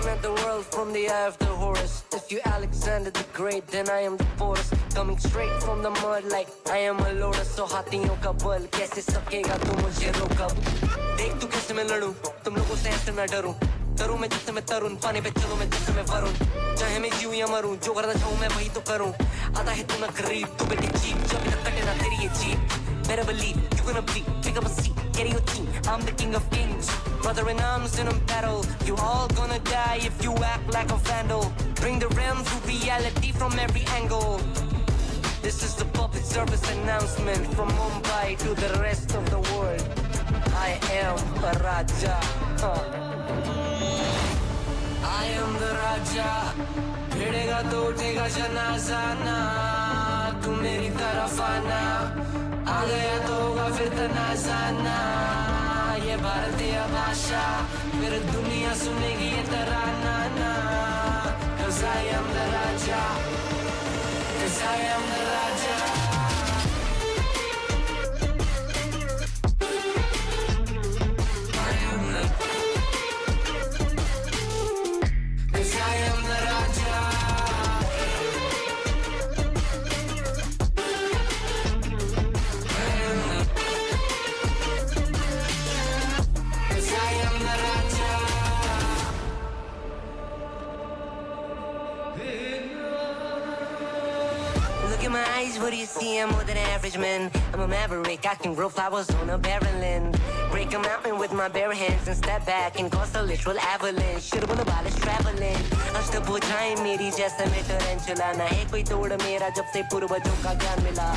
looking at the world from the eye of the Horus. If you Alexander the Great, then I am the Porus. Coming straight from the mud like I am a lotus. So हाथियों का बल कैसे सकेगा तू मुझे रोका? देख तू कैसे मैं लड़ूं, तुम लोगों से ऐसे ना डरूं. करूं मैं जिससे मैं तरुण, पानी पे चलूं मैं जिससे मैं वरुण. चाहे मैं जीऊं या मरूं, जो करना चाहूं मैं वही तो करूं. आता है तू ना गरीब, तू बेटी चीप, जो अभी तक कटे ना तेरी ये jeep. Better believe you're gonna bleed. Pick up a seat, get in your team. I'm the king of kings. Brother in arms in a battle. You all gonna die if you act like a vandal. Bring the realm to reality from every angle. This is the public service announcement from Mumbai to the rest of the world. I am a Raja. I am the Raja. भिड़ेगा तो उठेगा जनाजा ना. तू मेरी तरफ आना. आ गया तो होगा फिर तनाज़ाना. ये भारतीय भाषा फिर दुनिया सुनेगी ये तराना ना. 'Cause I am the Raja. 'Cause I am the Raja. I am the. 'Cause I am the Raja. Look in my eyes, what do you see? I'm more than average, man. I'm a maverick, I can grow flowers on a barren land. Break a mountain with my bare hands and step back and cause a literal avalanche. Should have been about traveling. अष्टभुजाएं मेरी जैसे मैं टरेंचुला. ना है कोई तोड़ मेरा जब से पूर्वजों का ज्ञान मिला.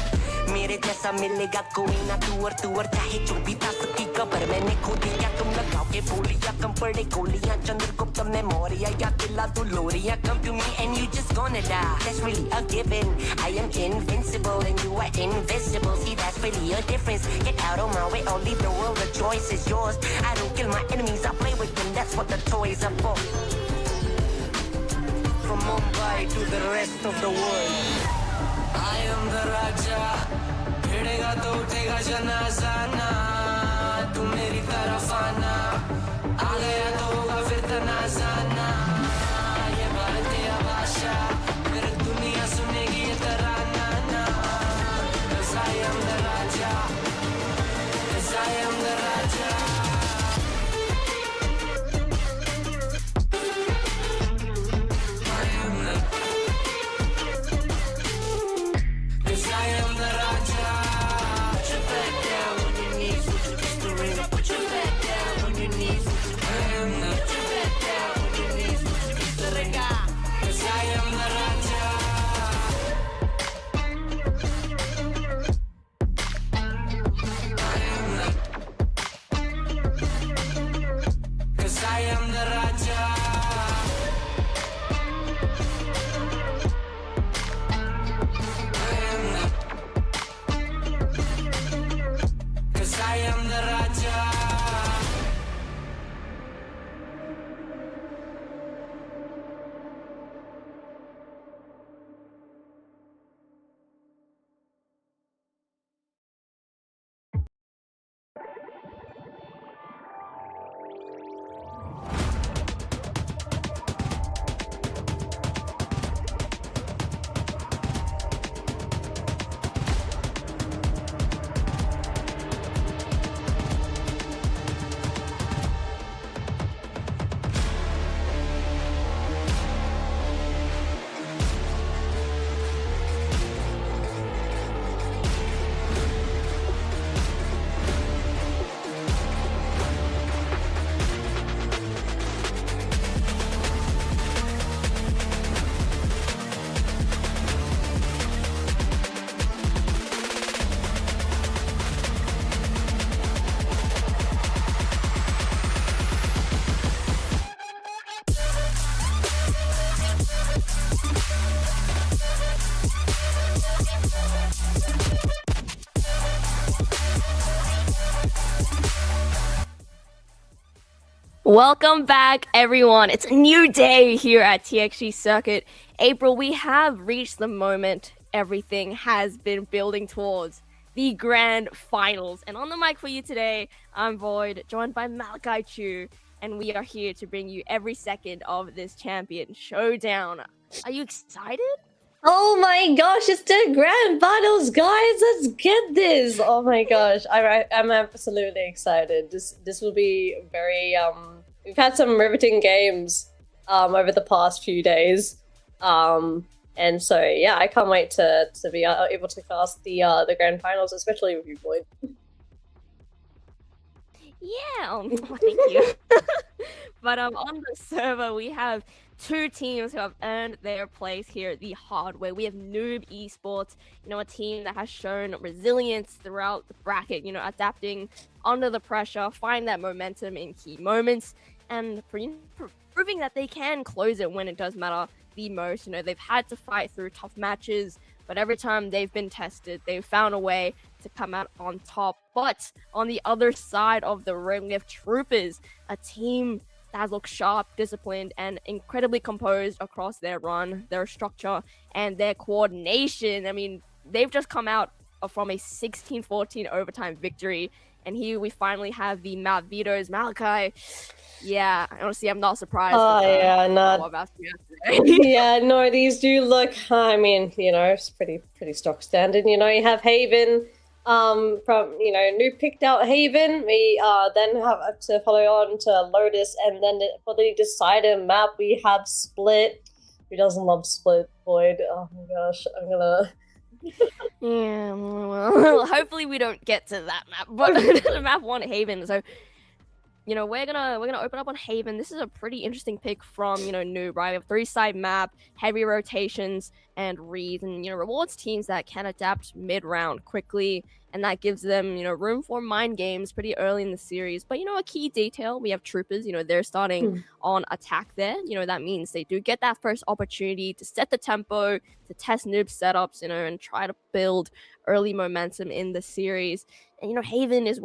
मेरे जैसा मिलेगा कोई ना तू और चाहे जो भी था सबकी कबर मैंने खोदी. क्या तुम लगाओ के बोलियां कम पड़े गोलियां. चंद्रगुप्त ने मौर्य या किला तू लोरिया. Come to me and you just gonna die. That's really a given. I am invincible and you are invisible. See, that's really a difference. Get out of my way or leave the world. The choice is yours. I don't kill my enemies, I play with them. That's what the toys are for. From Mumbai to the rest of the world. I am the Raja. भिड़ेगा तो उठेगा जनाजा ना. तू मेरी तरफ आना. आ गया तो होगा फिर तनाज़ाना. ये भारतीय भाषा फिर दुनिया सुनेगी ये तराना ना. 'Cause I am the Raja. 'Cause I am the Raja. I am the. 'Cause I am the Raja. Put your back down on your knees with your pistol ring. Put your back down on your knees with your pistol ring. Put your back down on your knees with your pistol ring. 'Cause I am the Raja. I am the. 'Cause I am the Raja. I am the. 'Cause I am the Raja. Welcome back, everyone. It's a new day here at TXG Circuit. April, we have reached the moment everything has been building towards, the grand finals. And on the mic for you today, I'm Void, joined by Malachi Chu and we are here to bring you every second of this champion showdown. Are you excited? Oh my gosh, it's the grand finals, guys! Let's get this! Oh my gosh, I'm absolutely excited. This will be very We've had some riveting games over the past few days, and so yeah, I can't wait to be able to cast the grand finals, especially with you, Boyd. Yeah, thank you. But on the server, we have two teams who have earned their place here the hard way. We have Noob Esports, a team that has shown resilience throughout the bracket, adapting under the pressure, find that momentum in key moments, and proving that they can close it when it does matter the most. They've had to fight through tough matches, but every time they've been tested, they've found a way to come out on top. But on the other side of the ring, we have Troopers, a team that looks sharp, disciplined, and incredibly composed across their run, their structure, and their coordination. I mean, they've just come out from a 16-14 overtime victory, and here we finally have the map vetoes. Malachi, yeah, honestly, I'm not surprised. Oh yeah, not. Yeah, no, these do look. I mean, it's pretty stock standard. You have Haven. From Noob picked out Haven. We then have to follow on to Lotus, and then for the decider map we have Split. Who doesn't love Split, Boyd? Oh my gosh, I'm gonna. Yeah, well, hopefully we don't get to that map, but map 1 Haven. So we're gonna open up on Haven. This is a pretty interesting pick from Noob, right? We have 3-side map, heavy rotations, and reads, and rewards teams that can adapt mid-round quickly, and that gives them room for mind games pretty early in the series. But a key detail, we have Troopers. They're starting on attack there. That means they do get that first opportunity to set the tempo, to test Noob setups, and try to build early momentum in the series. And Haven is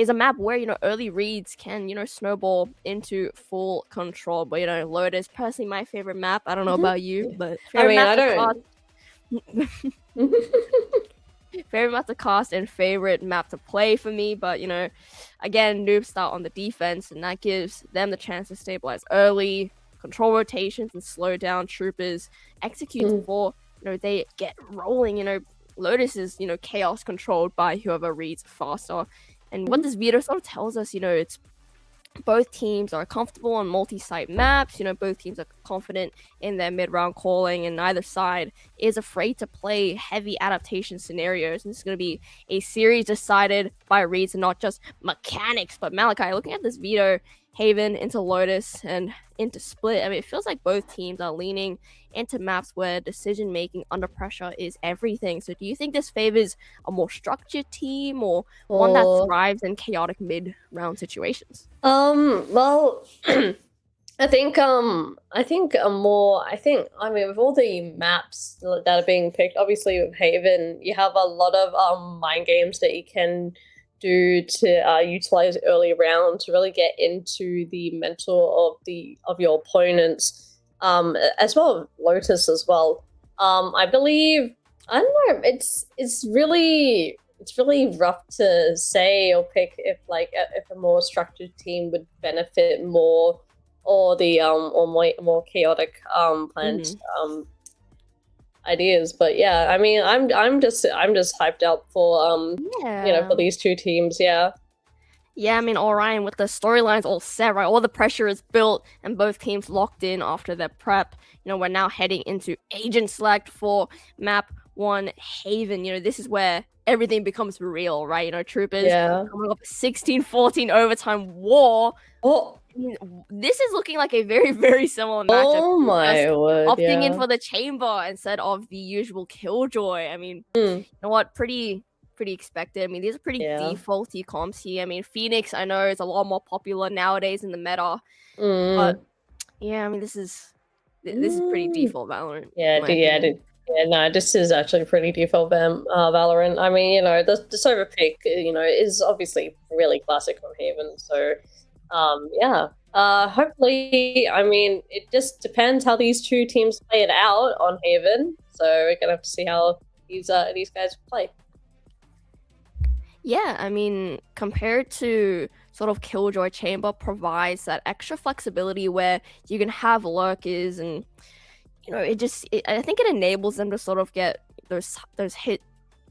a map where early reads can snowball into full control. But Lotus, personally my favorite map. I don't know about you, but I don't. Favorite map to cast and favorite map to play for me. But again, Noob start on the defense, and that gives them the chance to stabilize early, control rotations, and slow down Troopers. Execute before they get rolling. Lotus is chaos controlled by whoever reads faster. And what this veto sort of tells us, it's both teams are comfortable on multi-site maps. Both teams are confident in their mid-round calling, and neither side is afraid to play heavy adaptation scenarios. And this is going to be a series decided by reads and not just mechanics. But Malachi, looking at this veto, Haven into Lotus and into Split, I mean, it feels like both teams are leaning into maps where decision making under pressure is everything. So do you think this favors a more structured team or one that thrives in chaotic mid-round situations? Well, I mean, with all the maps that are being picked, obviously with Haven, you have a lot of mind games that you can do to utilize early round to really get into the mental of your opponents, as well as Lotus as well. I believe, I don't know, it's really rough to say or pick if a more structured team would benefit more, or the or more chaotic planned ideas. But yeah, I mean, I'm just hyped up for for these two teams. Yeah, I mean, Orion, with the storylines all set, right? All the pressure is built and both teams locked in after their prep. We're now heading into agent select for map 1 Haven. This is where everything becomes real, right? Troopers coming up 16-14 overtime war. This is looking like a very, very similar matchup. Oh my word! Opting in for the chamber instead of the usual killjoy. I mean, you know what? Pretty expected. I mean, these are pretty defaulty comps here. I mean, Phoenix, I know, is a lot more popular nowadays in the meta, but yeah, I mean, this is pretty default Valorant. No, this is actually pretty default Valorant. I mean, the server pick, is obviously really classic on Haven. So, hopefully, I mean, it just depends how these two teams play it out on Haven. So we're gonna have to see how these guys play. Yeah, I mean, compared to sort of Killjoy Chamber provides that extra flexibility where you can have lurkers and I think it enables them to sort of get those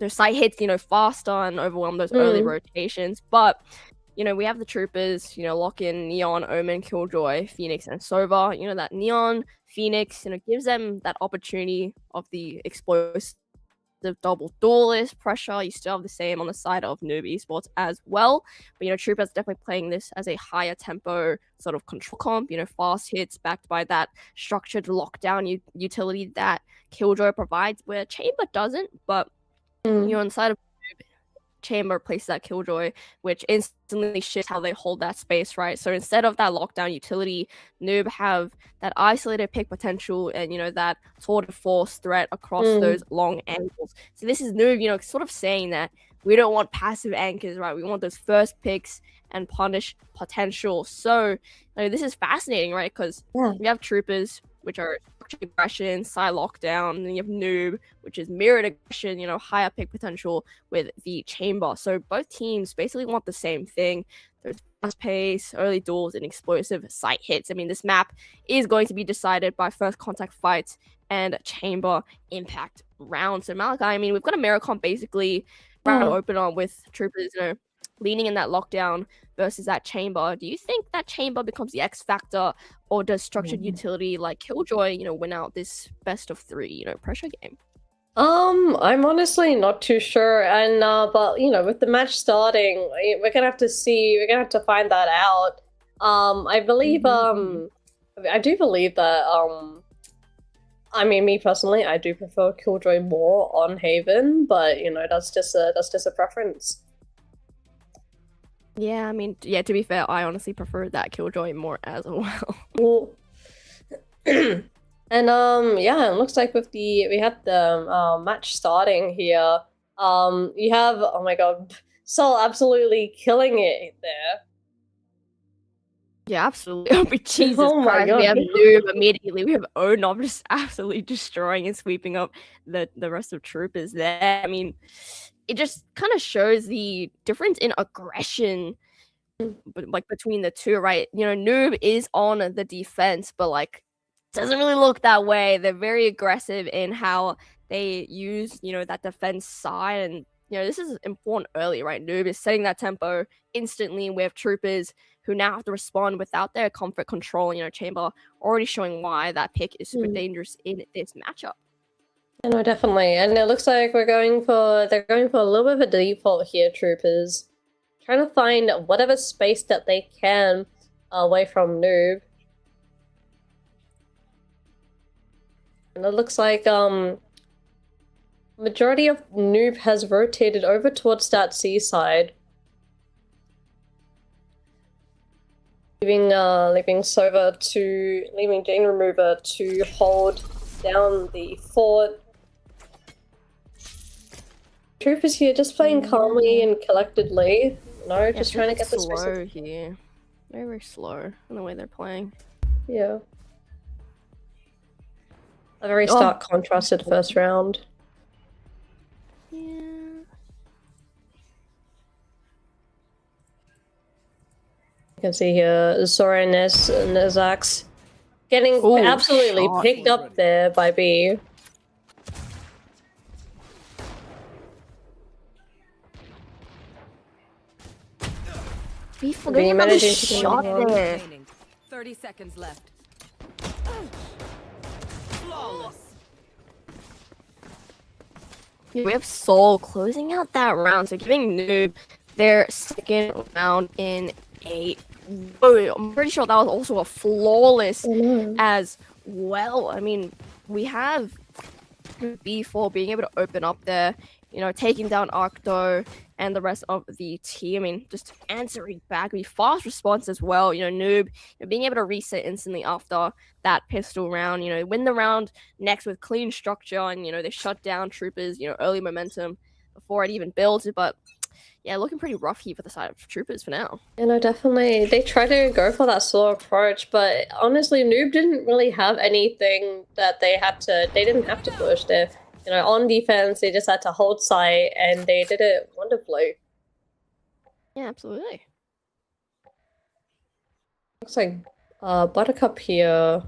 site hits, faster and overwhelm those early rotations. But we have the troopers, lock in Neon, Omen, Killjoy, Phoenix, and Sova. That Neon, Phoenix, gives them that opportunity of the explosive double duelist pressure. You still have the same on the side of Noob Esports as well. But Troopers definitely playing this as a higher tempo sort of control comp, fast hits backed by that structured lockdown utility that Killjoy provides, where Chamber doesn't, but inside of Chamber places that Killjoy, which instantly shifts how they hold that space, right? So instead of that lockdown utility, Noob have that isolated pick potential and that sort of force threat across those long angles. So this is Noob, sort of saying that we don't want passive anchors, right? We want those first picks and punish potential. So this is fascinating, right? Because we have troopers, which are aggression, side lockdown, and then you have Noob, which is mirrored aggression, higher pick potential with the Chamber. So both teams basically want the same thing. There's fast pace, early duels, and explosive site hits. I mean, this map is going to be decided by first contact fights and Chamber impact rounds. So Malachi, I mean, we've got a mirror comp basically round opener with troopers, leaning in that lockdown versus that Chamber. Do you think that Chamber becomes the X factor, or does structured utility like Killjoy, win out this best of 3, pressure game? I'm honestly not too sure, and but with the match starting, we're gonna have to see. We're gonna have to find that out. I believe I do believe that I mean, me personally, I do prefer Killjoy more on Haven, but that's just a preference. Yeah, I mean, to be fair, I honestly prefer that Killjoy more as well. Cool. And yeah, it looks like we had the match starting here. You have, oh my god, Sol absolutely killing it there. Yeah, absolutely. Oh, but Jesus Oh my Christ, god. we have Noob immediately. We have Onob just absolutely destroying and sweeping up the rest of troopers there. I mean, it just kind of shows the difference in aggression between the two, right? Noob is on the defense, but doesn't really look that way. They're very aggressive in how they use, that defense side. And, this is important early, right? Noob is setting that tempo instantly. We have troopers who now have to respond without their comfort control. Chamber already showing why that pick is super dangerous in this matchup. No, definitely. And it looks like they're going for a little bit of a default here, troopers. Trying to find whatever space that they can away from Noob. And it looks like majority of Noob has rotated over towards that seaside. Leaving Jane Remover to hold down the fort. Troopers here just playing calmly and collectedly. Just trying to get this slow here. Very, very slow in the way they're playing. Yeah. A very stark contrasted first round. Yeah. You can see here Zora and Nezax getting absolutely picked up there by B. B forgetting about the shot there. 30 seconds left. Flawless. We have Soul closing out that round, so giving Noob their second round in a I'm pretty sure that was also a flawless as well. I mean, we have B4 being able to open up there, taking down Arcto and the rest of the team. I mean, just answering back, fast response as well. Noob, being able to reset instantly after that pistol round, win the round next with clean structure, and, they shut down troopers, early momentum before it even builds. But yeah, looking pretty rough here for the side of troopers for now. Definitely. They try to go for that slow approach, but honestly, Noob didn't really have anything that they didn't have to push there. On defense, they just had to hold sight, and they did it wonderfully. Yeah, absolutely. Looks like Buttercup here.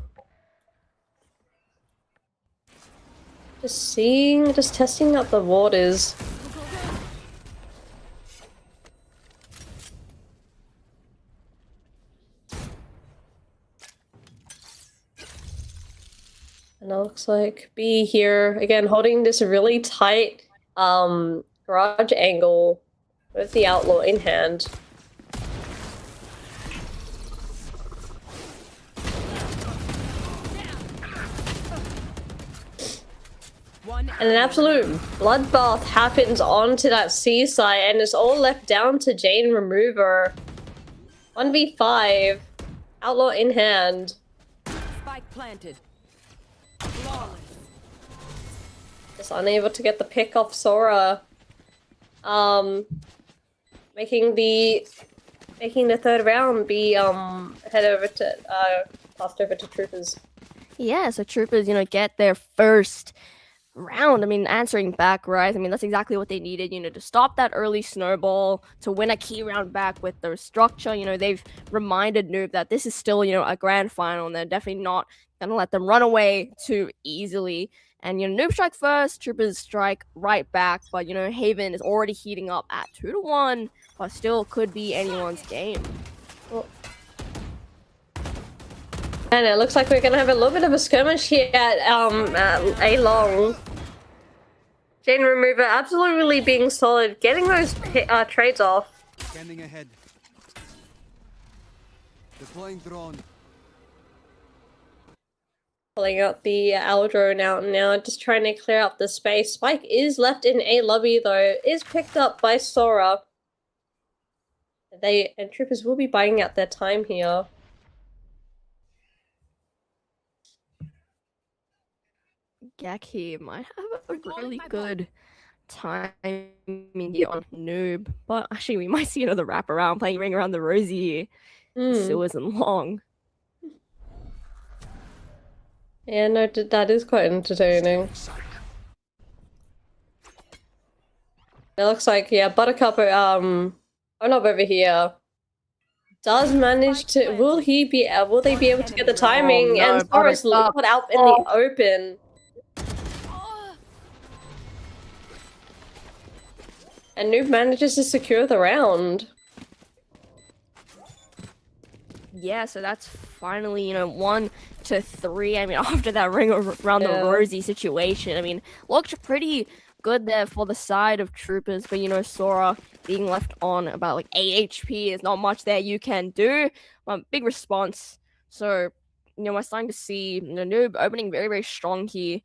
Just testing out the waters. And it looks like B here, again, holding this really tight garage angle with the outlaw in hand. And an absolute bloodbath happens onto that seaside, and it's all left down to Jane Remover. 1v5, outlaw in hand. Spike planted. Flawless. Just unable to get the pick off Sora. Making the third round be passed over to Troopers. Yeah, so Troopers, you know, get their first round. I mean, answering back, right? I mean, that's exactly what they needed, you know, to stop that early snowball, to win a key round back with their structure. You know, they've reminded Noob that this is still, you know, a grand final, and they're definitely not gonna let them run away too easily. And, you know, Noob strike first, Troopers strike right back, but, you know, Haven is already heating up at 2-1, but still could be anyone's game. Well, and it looks like we're gonna have a little bit of a skirmish here at A long. Jane Remover absolutely being solid, getting those trades off. Scanning ahead. Deploying drone. Pulling out the Aldrone out now, just trying to clear up the space. Spike is left in A lobby though, is picked up by Sora. And Troopers will be buying out their time here. Gaki might have a really good timing here on Noob, but actually we might see another wraparound playing Ring Around the Rosie. Still isn't long. Yeah, no, that is quite entertaining. It looks like, yeah, Buttercup, up over here, does manage to, will they be able to get the timing? no, And Sora's put out in the open. And Noob manages to secure the round. Yeah, so that's finally, you know, 1-3. I mean, after that Ring Around the Rosie situation, I mean, looked pretty good there for the side of Troopers, but, you know, Sora being left on about like 8 HP is not much there you can do. Big response. So, you know, we're starting to see, you know, Noob opening very, very strong here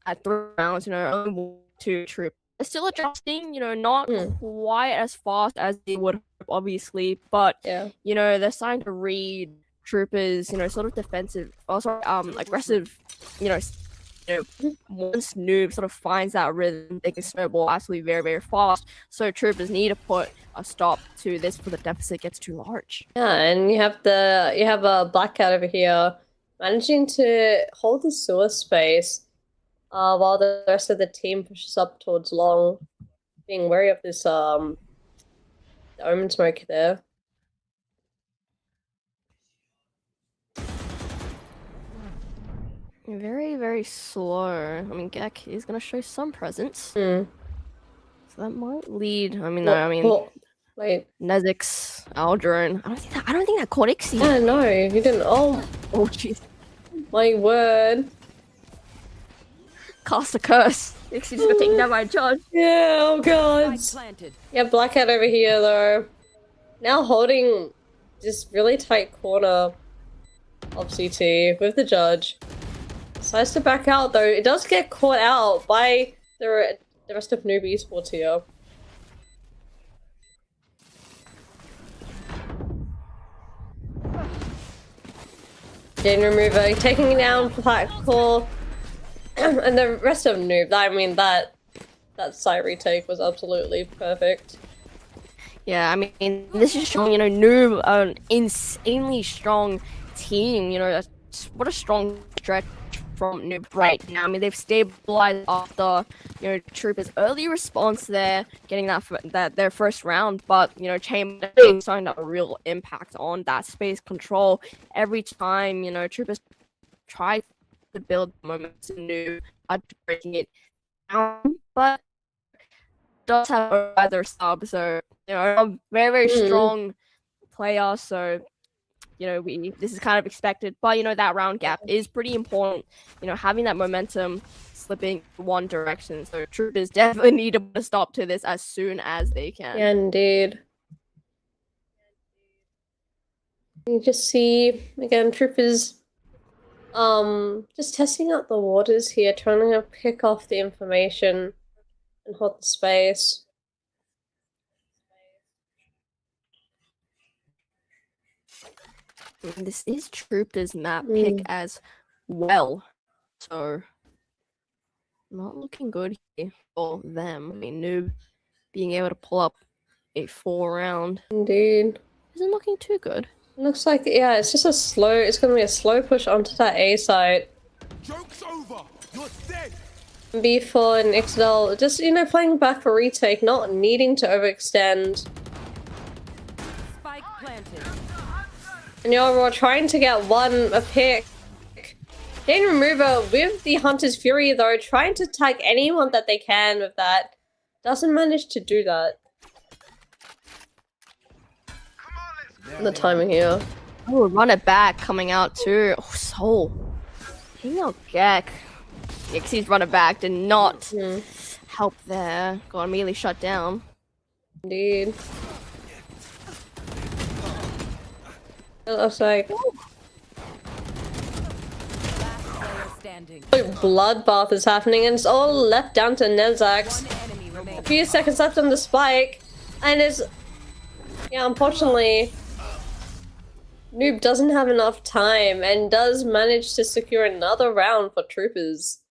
at 3 rounds, you know, only 2 Troopers. They're still adjusting, you know, not quite as fast as they would, obviously, but, you know, they're starting to read Troopers, you know, sort of defensive, also aggressive, you know, once Noob sort of finds that rhythm, they can snowball absolutely very, very fast. So Troopers need to put a stop to this before the deficit gets too large. Yeah, and you have a Blackout over here managing to hold the sewer space. While the rest of the team pushes up towards long, being wary of this the omen smoke there. Very, very slow. I mean, Gek is gonna show some presence, so that might lead. I mean, wait, Nezik's Aldrone. I don't think that caught Ixie. Yeah, no, you didn't. Oh jeez. My word. Cast a curse. Ixie just got taken down by a charge. Yeah, oh god. Yeah, Blackout over here though. Now holding this really tight corner of CT with the judge. Decides to back out though. It does get caught out by the rest of Noob Esports here. Jane Remover taking it down for that call. And the rest of Noob, I mean, that side retake was absolutely perfect. Yeah, I mean, this is showing, you know, Noob, an insanely strong team, you know, what a strong stretch from Noob right now. I mean, they've stabilized after, Troopers' early response there, getting that their first round, but, Chamber is starting to have a real impact on that space control. Every time, Troopers try to build momentum, Noob are breaking it down, but does have other sub, so, a very, very strong player, so this is kind of expected, but that round gap is pretty important. Having that momentum slipping one direction, so Troopers definitely need to put a stop to this as soon as they can. Yeah, indeed. You just see again Troopers just testing out the waters here, trying to pick off the information and hold the space. And this is Troopers map pick as well, so not looking good here for them. I mean, Noob being able to pull up a 4-round Indeed. isn't looking too good. Looks like, yeah, it's just it's gonna be a slow push onto that A site. Joke's over. You're dead. B4 and XL just, playing back for retake, not needing to overextend. Spike planted. And we're trying to get a pick. Jane Remover with the Hunter's Fury though, trying to tag anyone that they can with that. Doesn't manage to do that. The timing here. Oh, run it back coming out too. Oh, Soul. Taking out Gek. Xy's run it back did not help there. Got immediately shut down. Indeed. It looks like Standing. bloodbath is happening, and it's all left down to Nezax. One enemy remaining. A few seconds left on the spike, and unfortunately, Noob doesn't have enough time and does manage to secure another round for Troopers.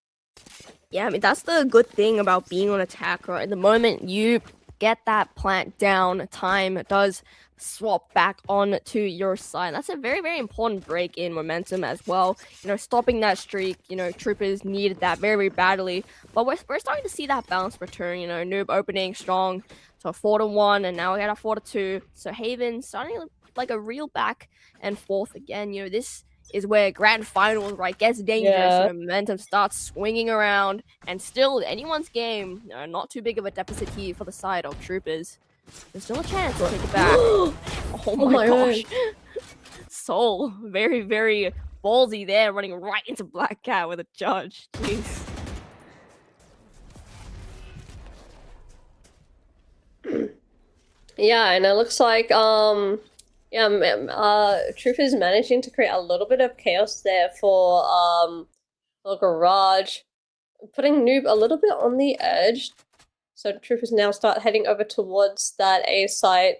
Yeah, I mean, that's the good thing about being on attack, right? The moment you get that plant down, time does swap back on to your side. That's a very, very important break in momentum as well. Stopping that streak, Troopers needed that very, very badly. But we're starting to see that balance return. Noob opening strong to a 4-1, and now we got a 4-2. So Haven starting like a real back and forth again. This is where grand finals, right, gets dangerous. Yeah. Momentum starts swinging around, and still anyone's game. Not too big of a deficit here for the side of Troopers. There's still a chance to take it back. Oh my gosh. Soul, very, very ballsy there, running right into Black Cat with a judge. Jeez. Yeah, and it looks like Troopers managing to create a little bit of chaos there for Garage, putting Noob a little bit on the edge. So Troopers now start heading over towards that A site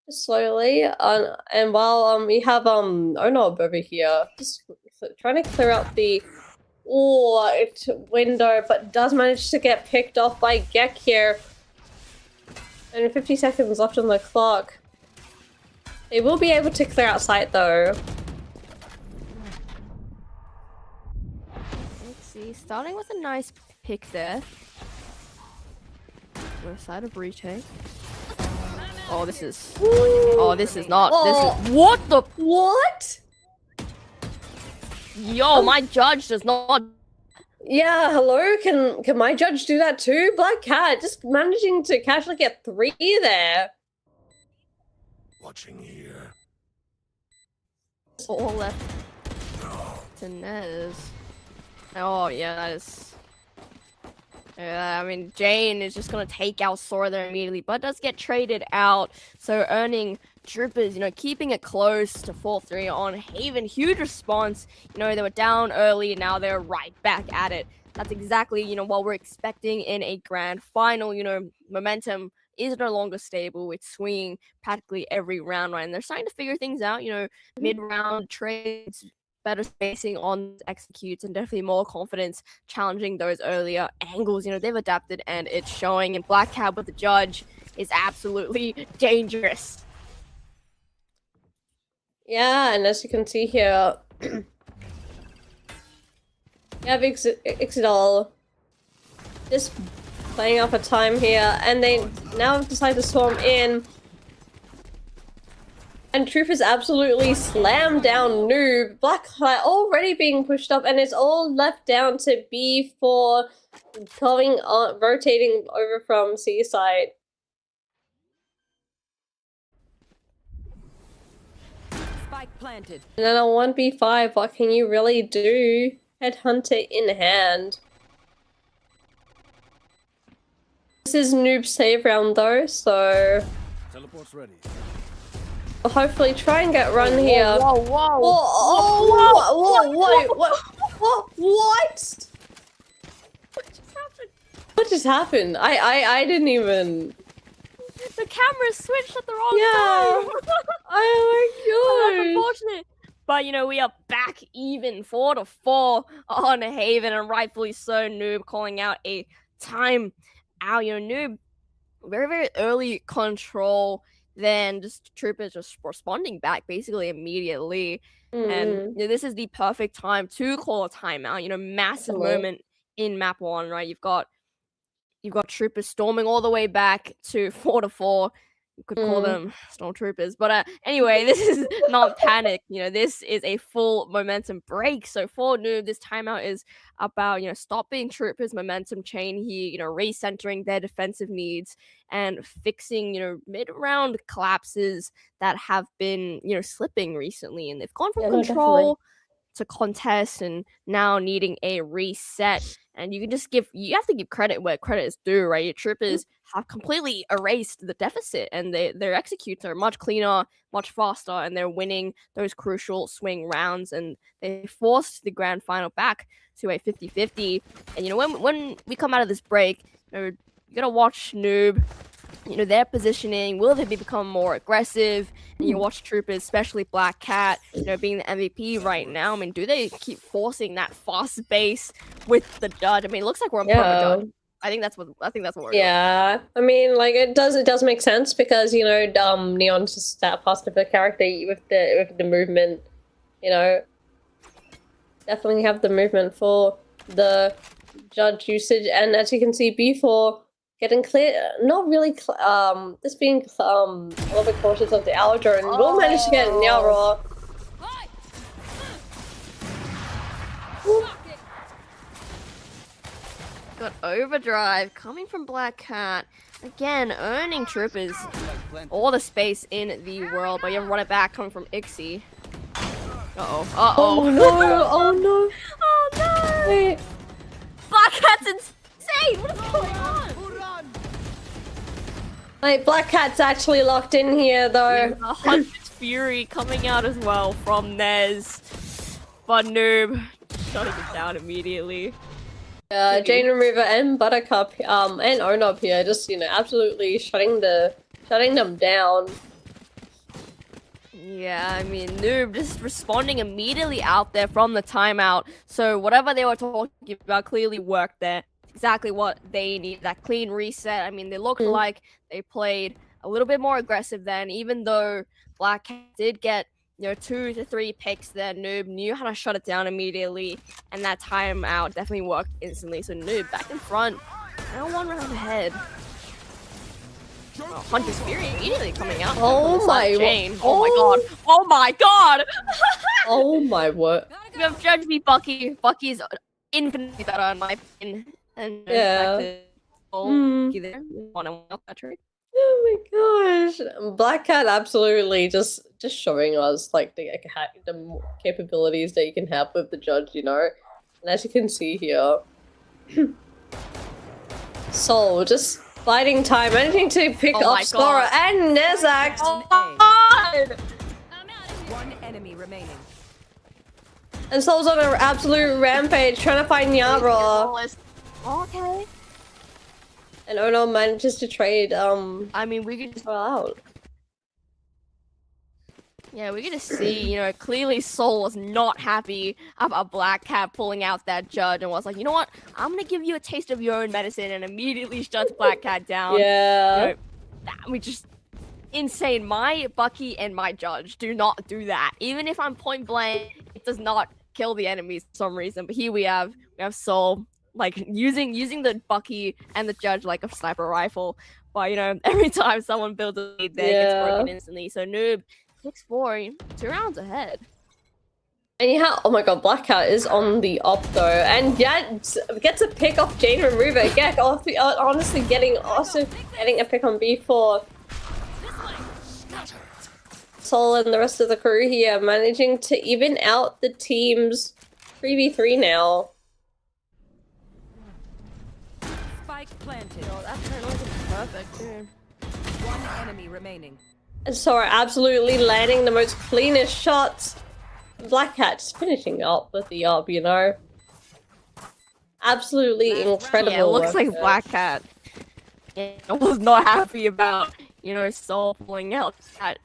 slowly. And while we have Onob over here, just trying to clear out the window, but does manage to get picked off by Gek here. And 50 seconds left on the clock. They will be able to clear out site though. Let's see, starting with a nice pick there. Other side of retake. Oh, this is. Oh, this is not. This is. What the? What? Yo, my judge does not. Yeah, hello? Can my judge do that too? Black Cat just managing to casually get 3 there. Watching here. All left to Nez. Oh, yeah, that is. Yeah, I mean, Jane is just going to take out Sora there immediately, but does get traded out. So earning Troopers, keeping it close to 4-3 on Haven. Huge response. They were down early, and now they're right back at it. That's exactly, what we're expecting in a grand final. Momentum is no longer stable. It's swinging practically every round, right? And they're starting to figure things out, mid-round trades, better spacing on executes, and definitely more confidence challenging those earlier angles. They've adapted, and it's showing. And Black Cat with the judge is absolutely dangerous. Yeah, and as you can see here, You have Ixidol just playing up a time here, and they now decide to storm in. And Troopers absolutely slam down Noob. Blackheart already being pushed up, and it's all left down to B4 coming on, rotating over from Seaside. Spike planted. And then on 1v5, what can you really do? Headhunter in hand. This is Noob's save round though, so Teleport's ready. we'll hopefully try and get run here. Whoa, whoa, Whoa, what? What just happened? What just happened? I didn't even. The camera switched at the wrong Yeah. time. Oh That's my gosh. unfortunate. But you know, we are back even 4-4 on Haven, and rightfully so. Noob calling out a time out. You know, Noob very, very early control, then just Troopers just responding back basically immediately. And you know, this is the perfect time to call a timeout. You know, massive Absolutely. moment in map 1, right? You've got Troopers storming all the way back to 4-4. You could call them stormtroopers, but anyway, this is not panic. You know, this is a full momentum break. So for Noob, this timeout is about, you know, stopping Troopers' momentum chain here. You know, recentering their defensive needs and fixing, you know, mid-round collapses that have been, you know, slipping recently, and they've gone from Yeah, no, control to contest and now needing a reset. And you have to give credit where credit is due, right? Your Troopers have completely erased the deficit, and their executes are much cleaner, much faster, and they're winning those crucial swing rounds, and they forced the grand final back to a 50-50. And you know, when we come out of this break, you know, you gotta watch Noob. You know, their positioning, will they become more aggressive? And you watch Troopers, especially Black Cat, you know, being the MVP right now. I mean, do they keep forcing that fast pace with the judge? I mean, it looks like we're on perma judge. I think that's what we're doing. Yeah, I mean, like it does make sense because you know, Neon's just that fast of a character with the movement. You know, definitely have the movement for the judge usage, and as you can see, B4 getting clear, not really, just being a little bit cautious of the hour drone. Will manage to get Nyara. Got overdrive coming from Black Cat. Again, earning Troopers all the space in the world, but you have run it back coming from Ixie. Uh-oh. Oh no, oh no. Oh no! Wait. Black Cat's insane! What is going on? Like, Black Cat's actually locked in here, though. 100 Fury coming out as well from Nez. But Noob shutting it down immediately. Jane Remover and Buttercup, and Onob here, just, you know, absolutely shutting them down. Yeah, I mean, Noob just responding immediately out there from the timeout. So whatever they were talking about clearly worked there. Exactly what they need, that clean reset. I mean, they looked like they played a little bit more aggressive then, even though Black Cat did get, you know, 2 to 3 picks there. Noob knew how to shut it down immediately, and that timeout definitely worked instantly. So Noob back in front, now 1 round ahead. Oh, Hunter's Fury immediately coming out. Oh my Jane. Oh my god. Oh my god. Oh my word. You have Judge me Bucky. Bucky's infinitely better in my opinion. And Yeah. Bucky there. 1-1 that trade. Oh my gosh. Black Cat absolutely just showing us like the capabilities that you can have with the judge, you know. And as you can see here, Soul just biding time, managing to pick up Scorer and Nezak. Oh god! 1 enemy remaining. And Soul's on an absolute rampage trying to find Nyara. Okay. And Ono manages to trade I mean, we could just out. Yeah, we get to see, you know, clearly Soul was not happy about Black Cat pulling out that judge and was like, you know what, I'm gonna give you a taste of your own medicine, and immediately shuts Black Cat down. Yeah. You know, we just insane. My Bucky and my judge do not do that. Even if I'm point blank, it does not kill the enemies for some reason. But here we have Soul like using the Bucky and the Judge like a sniper rifle. But you know, every time someone builds a lead, there gets broken instantly. So Noob 6-4, 2 rounds ahead. And you have, oh my god, Black Cat is on the op though, and gets a pick off Jane and Ruba. Gek honestly getting a pick on B4. Sol and the rest of the crew here managing to even out the teams 3v3 now. Spike planted. Oh, that turn was perfect too. One enemy remaining. And Sora absolutely landing the most cleanest shots. Black Cat just finishing up with the up, you know. Absolutely incredible. Yeah, it looks like work. Black Cat was not happy about, you know, Soul pulling out that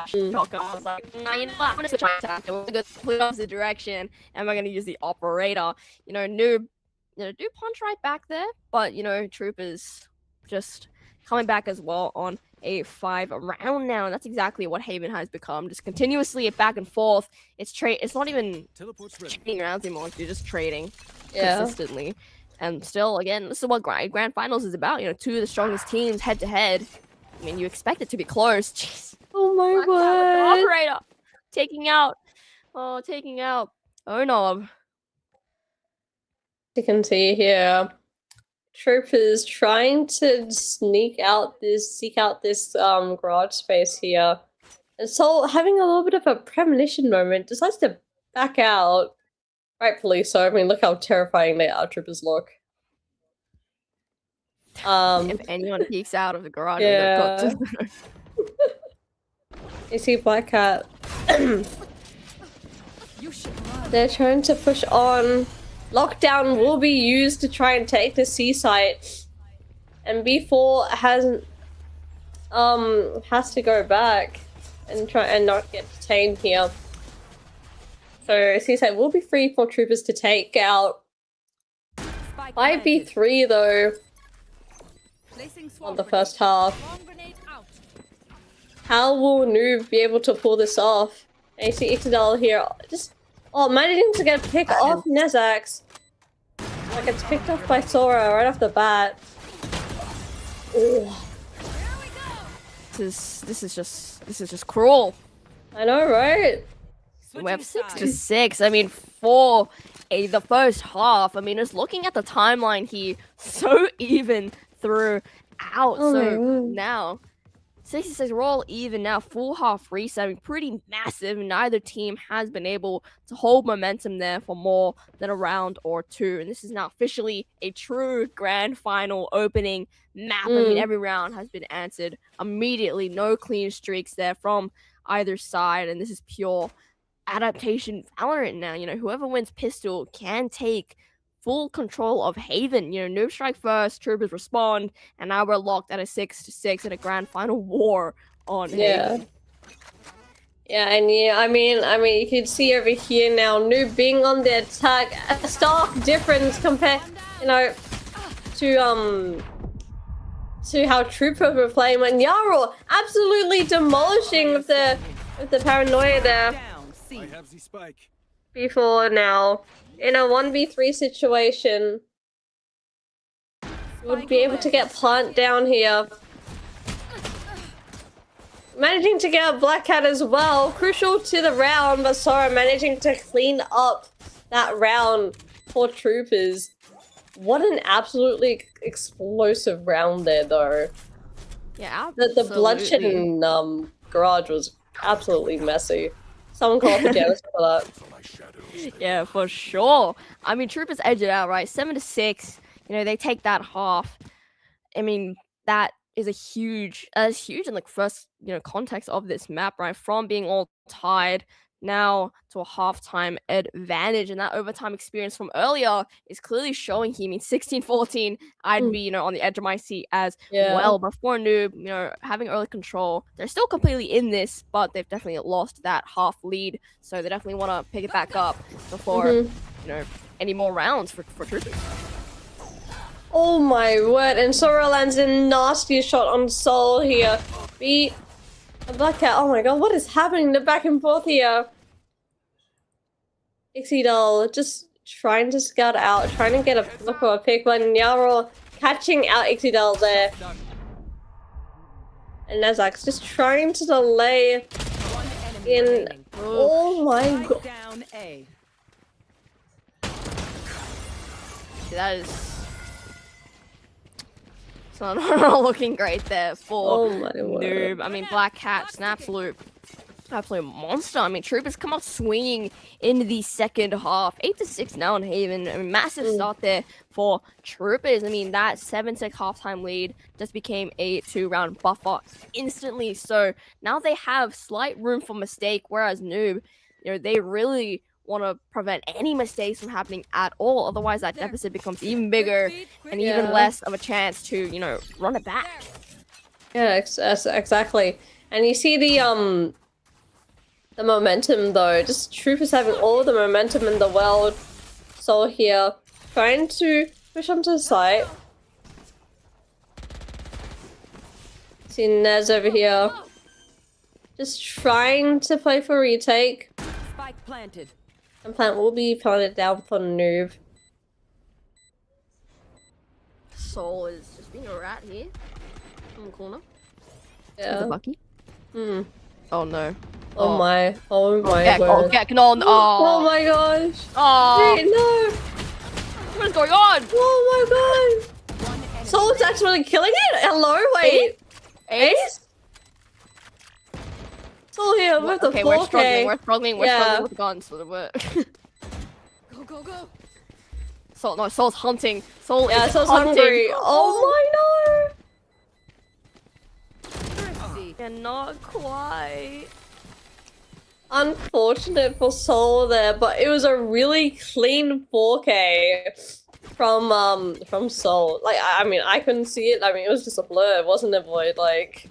shotgun. I was like, nah, you know what? I'm gonna switch my attack. We're gonna go complete opposite direction, and we're gonna use the operator. You know, Noob, you know, do punch right back there, but you know, Troopers just coming back as well on a 5 round now, and that's exactly what Haven has become. Just continuously back and forth. It's not even trading rounds anymore. You're just trading consistently. And still, again, this is what grand finals is about. You know, 2 of the strongest teams head to head. I mean, you expect it to be close. Jeez. Oh my Black Cat with the god. operator taking out Onob. You can see here, Troopers trying to seek out this garage space here, and Sol having a little bit of a premonition moment, decides to back out. Rightfully so. I mean, look how terrifying our Troopers look. If anyone peeks out of the garage, Yeah. You see Black Cat. They're trying to push on. Lockdown will be used to try and take the C site, and B4 has to go back and try and not get detained here. So C site will be free for Troopers to take out. 5v3 though on the first half. How will Noob be able to pull this off? And you see Ixodal here just managing to get a pick off Nezax. Like it's picked off by Sora right off the bat. Ugh. This is just cruel. I know, right? We have 6-6. I mean, for the first half. I mean, just looking at the timeline here, so even throughout. Oh my So God. now 66, we're all even now. Full half reset, pretty massive. Neither team has been able to hold momentum there for more than a round or 2. And this is now officially a true grand final opening map. I mean, every round has been answered immediately. No clean streaks there from either side. And this is pure adaptation Valorant now. You know, whoever wins pistol can take full control of Haven. You know, Noob strike first, Troopers respond, and now we're locked at a 6-6 in a grand final war on Haven. Yeah, and I mean, you can see over here now, Noob being on the attack, a stark difference compared, you know, to how Troopers were playing when Yarrow absolutely demolishing with the paranoia there. I have the spike. Before now, in a 1v3 situation, would be able to get plant down here. Managing to get a Black Cat as well, crucial to the round, but Sora managing to clean up that round for Troopers. What an absolutely explosive round there, though. Yeah, The bloodshed in garage was absolutely messy. Someone call for Janice for that. Yeah, for sure. I mean, Troopers edge it out, right? 7-6. You know, they take that half. I mean, that is a huge in like first, you know, context of this map, right? From being all tied now to a halftime advantage, and that overtime experience from earlier is clearly showing here. I mean, 16-14, I'd be, you know, on the edge of my seat as well. Before Noob, you know, having early control, they're still completely in this, but they've definitely lost that half lead, so they definitely want to pick it back up before, you know, any more rounds for Troopers. Oh my word, and Sora lands a nasty shot on Soul here. Beat a Black Cat. Oh my god, what is happening? The back and forth here. Ixidol just trying to scout out, trying to get a look for a pick, but Nyaro catching out Ixidol there. And Nazak's just trying to delay One enemy in. remaining. Oh my Spike god. down A. That is. It's not looking great there for Oh my word. Noob. I mean, Black Cat's an absolute monster. I mean, Troopers come out swinging in the second half. 8-6 now in Haven. I mean, massive start there for Troopers. I mean, that 7-6 halftime lead just became a 2-round buffer instantly. So now they have slight room for mistake, whereas Noob, you know, they really want to prevent any mistakes from happening at all. Otherwise, that deficit becomes even bigger and even less of a chance to, you know, run it back. Yeah, exactly. And you see the momentum though. Just Troopers having all the momentum in the world. Soul here, trying to push onto the site. See Nez over here, just trying to play for retake. Spike planted. And plant will be planted down for Noob. Soul is just being a rat here in the corner. Yeah. The Bucky. Hmm. Oh no. Oh my. Oh my Get word. on. Oh my gosh. Oh. Wait, no. What is going on? Oh my god. One enemy Soul's actually killing it? Hello? Wait. Ace? Soul here with the Okay, 4K. we're struggling Yeah. with the guns. Go, go, go. Soul's hunting. Soul Yeah, is Soul's hunting. hungry. Oh my Thrifty. Yeah, not quite. no. Unfortunate for Soul there, but it was a really clean 4K from Soul. Like I mean I couldn't see it. I mean it was just a blur, wasn't it, Void? Like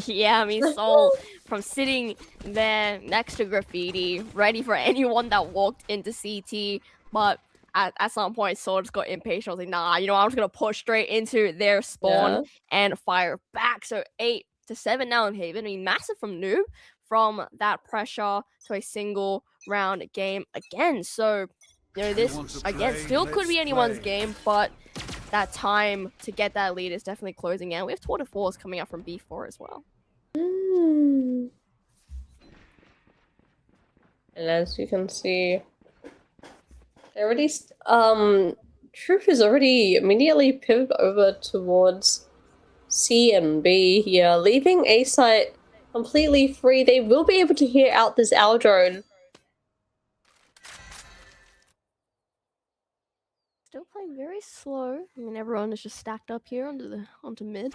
Yeah, I mean, Soul from sitting there next to Graffiti, ready for anyone that walked into CT, but at some point, Soul just got impatient. I was like, nah, you know, I'm just gonna push straight into their spawn and fire back. So 8-7 now in Haven. I mean, massive from Noob from that pressure to a single round game again. So, you know, this again still could be anyone's game, but that time to get that lead is definitely closing in. We have Tour de Force coming up from B4 as well. And as you can see, they already Troop is already immediately pivoted over towards C and B here, leaving A site completely free. They will be able to hear out this owl drone. Still playing very slow. I mean, everyone is just stacked up here onto mid.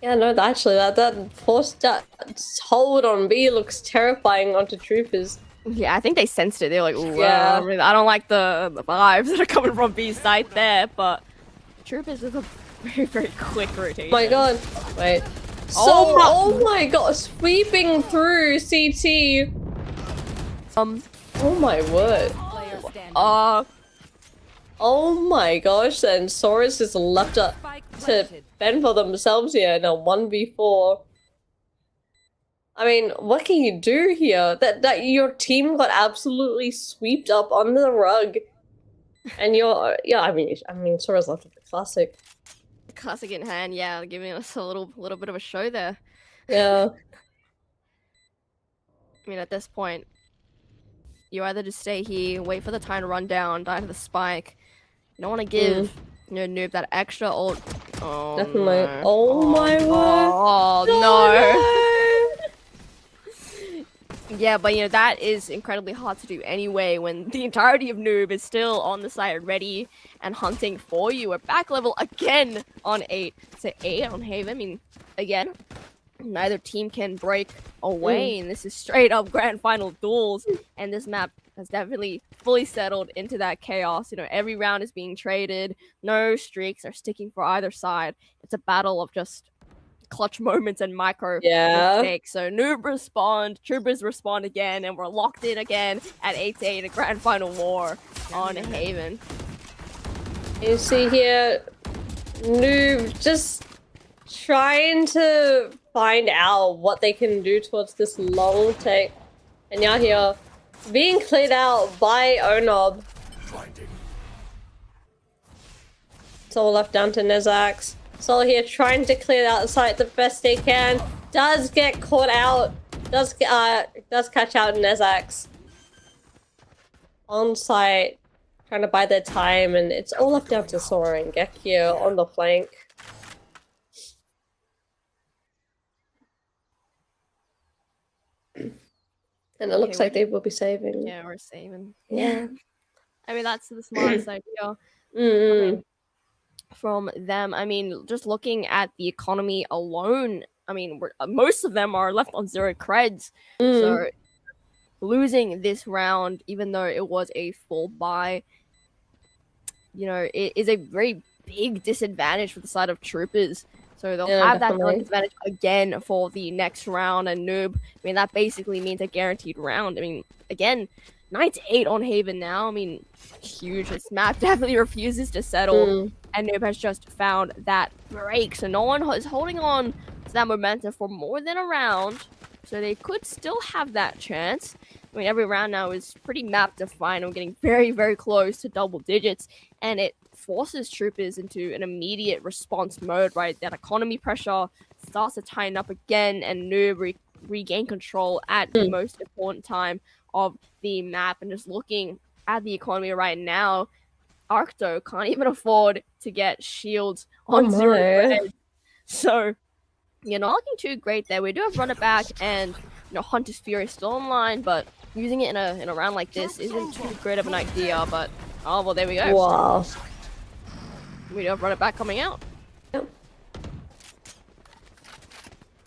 Yeah, no, actually, that hold on B looks terrifying onto Troopers. Yeah, I think they sensed it. They're like, ooh, Yeah. I don't like the vibes that are coming from B side there, but Troopers with a very, very quick rotation. Oh my god. Wait. Oh, Oh my god, sweeping through CT. Oh my word. Player standing. Oh my gosh, and Saurus is left up Spike to planted. fend for themselves here in a 1v4. I mean, what can you do here? That your team got absolutely swept up on the rug. And you're I mean Saurus left with the classic. Classic in hand, yeah, giving us a little bit of a show there. Yeah. I mean, at this point, you either just stay here, wait for the time to run down, die to the spike. You don't want to give you know, Noob that extra ult. Oh, Definitely. no. Oh my word. Oh no. Yeah, but you know, that is incredibly hard to do anyway when the entirety of Noob is still on the side ready and hunting for you. We're back level again on 8 to 8 on Haven. I mean, again, neither team can break away, and this is straight up grand final duels, and this map has definitely fully settled into that chaos. You know, every round is being traded, no streaks are sticking for either side. It's a battle of just clutch moments and micro mistakes. So Noob respond, Troopers respond again, and we're locked in again at 8-8, a grand final war on Haven. You see here, Noob just trying to find out what they can do towards this long take. And now here, being cleared out by Onob. It's all left down to Nezax. Sol here trying to clear out the site the best they can. Does get caught out. Does catch out Nezax. On site, trying to buy their time, and it's all left down to Sora and Gek here on the flank. And it looks like they will be saving. Yeah, we're saving. Yeah. I mean, that's the smartest idea from them. I mean, just looking at the economy alone, I mean, most of them are left on 0 creds. So losing this round, even though it was a full buy, you know, it is a very big disadvantage for the side of Troopers. So they'll have that disadvantage again for the next round. And Noob, I mean, that basically means a guaranteed round. I mean, again, 9-8 on Haven now. I mean, huge. This map definitely refuses to settle. And Noob has just found that break. So no one is holding on to that momentum for more than a round. So they could still have that chance. I mean, every round now is pretty map defined. We're getting very, very close to double digits. And it forces Troopers into an immediate response mode, right? That economy pressure starts to tighten up again, and Noob regain control at the most important time of the map. And just looking at the economy right now, Arcto can't even afford to get shields on 0 red. So you're not looking too great there. We do have Run It Back and, you know, Hunter's Fury still online, but using it in a round like this isn't too great of an idea. But oh well, there we go. Wow. We do have Run It Back coming out. Yep.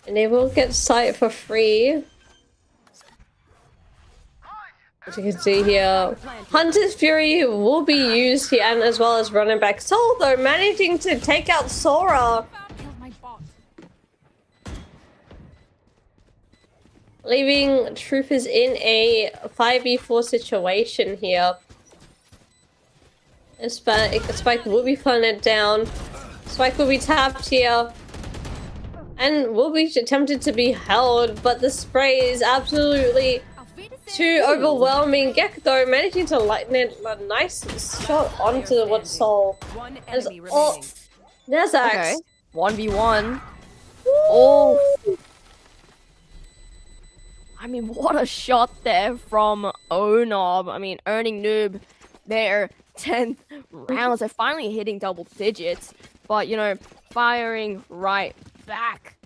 And they will get sight for free. As you can see here, Hunter's Fury will be used here, and as well as running back Soul, though managing to take out Sora. Leaving Troopers in a 5v4 situation here. And Spike will be planted down. Spike will be tapped here. And will be attempted to be held, but the spray is absolutely too overwhelming. Gek, though, managing to lighten it a nice shot onto what Soul. As all Nezax. Okay. 1v1. Oh. I mean, what a shot there from Onob. I mean, earning Noob their 10th rounds. They're finally hitting double digits, but, you know, firing right back.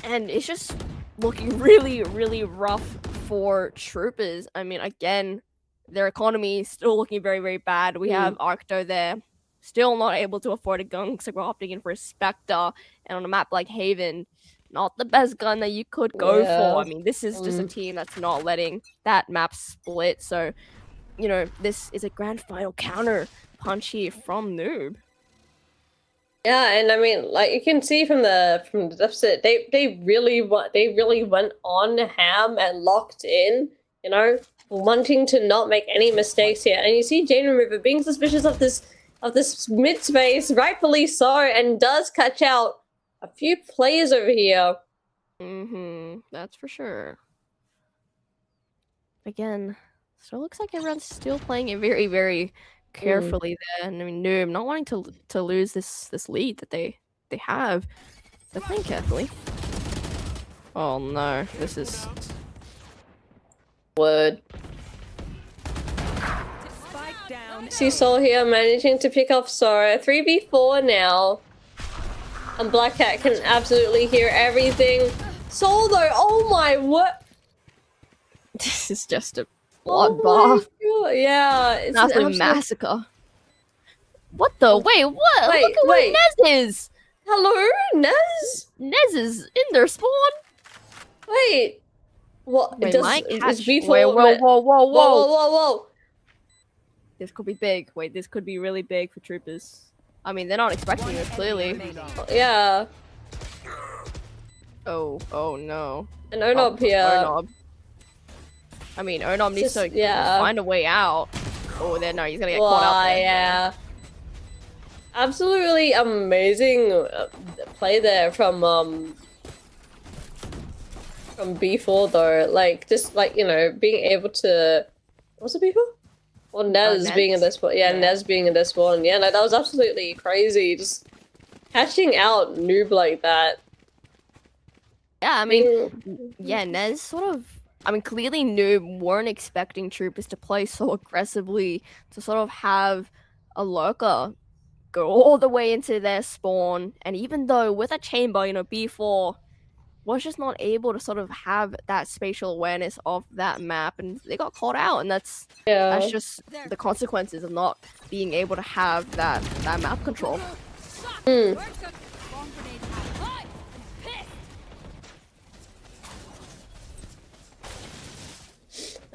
And it's just looking really, really rough for Troopers. I mean, again, their economy is still looking very, very bad. We have Arcto there, still not able to afford a gun, so we're opting in for a Spectre. And on a map like Haven, not the best gun that you could go for. I mean, this is just a team that's not letting that map split. So, you know, this is a grand final counter punch here from Noob. Yeah, and I mean, like you can see from the deficit, they really went on ham and locked in, you know, wanting to not make any mistakes here. And you see Jane River being suspicious of this mid space, rightfully so, and does catch out a few players over here. That's for sure. Again, so it looks like everyone's still playing it very, very carefully there. And I mean, Noob not wanting to lose this lead that they have. They're playing carefully. Oh no, this is Word. Spike down. See Sol here managing to pick off Sora. 3v4 now. And Black Cat can absolutely hear everything. Sol though, oh my, what? this is just a Oh bloodbath. my God. Yeah, it's That's an a absolute... massacre. What the? Wait, what? Wait, Look at where Nez is. Hello, Nez? Nez is in their spawn. Wait. What? Wait, It my does, catch. it's V4. Wait, whoa. Whoa. This could be big. Wait, this could be really big for Troopers. I mean, they're not expecting this, clearly. Yeah. Oh no. And Onob here. Onob. I mean, Onob needs to find a way out. Oh, then no, he's gonna get caught up there. Yeah. Absolutely amazing play there from from B4 though. Like just like being able to what's it B4? Or Nez Nez. being in this one. Yeah, Yeah. Nez being in this one. Yeah, no, that was absolutely crazy. Just catching out noob like that. Yeah, I mean, yeah, Nez sort of. I mean, clearly Noob weren't expecting Troopers to play so aggressively, to sort of have a lurker go all the way into their spawn. And even though with a chamber, B4 was just not able to sort of have that spatial awareness of that map, and they got caught out. And that's just the consequences of not being able to have that map control.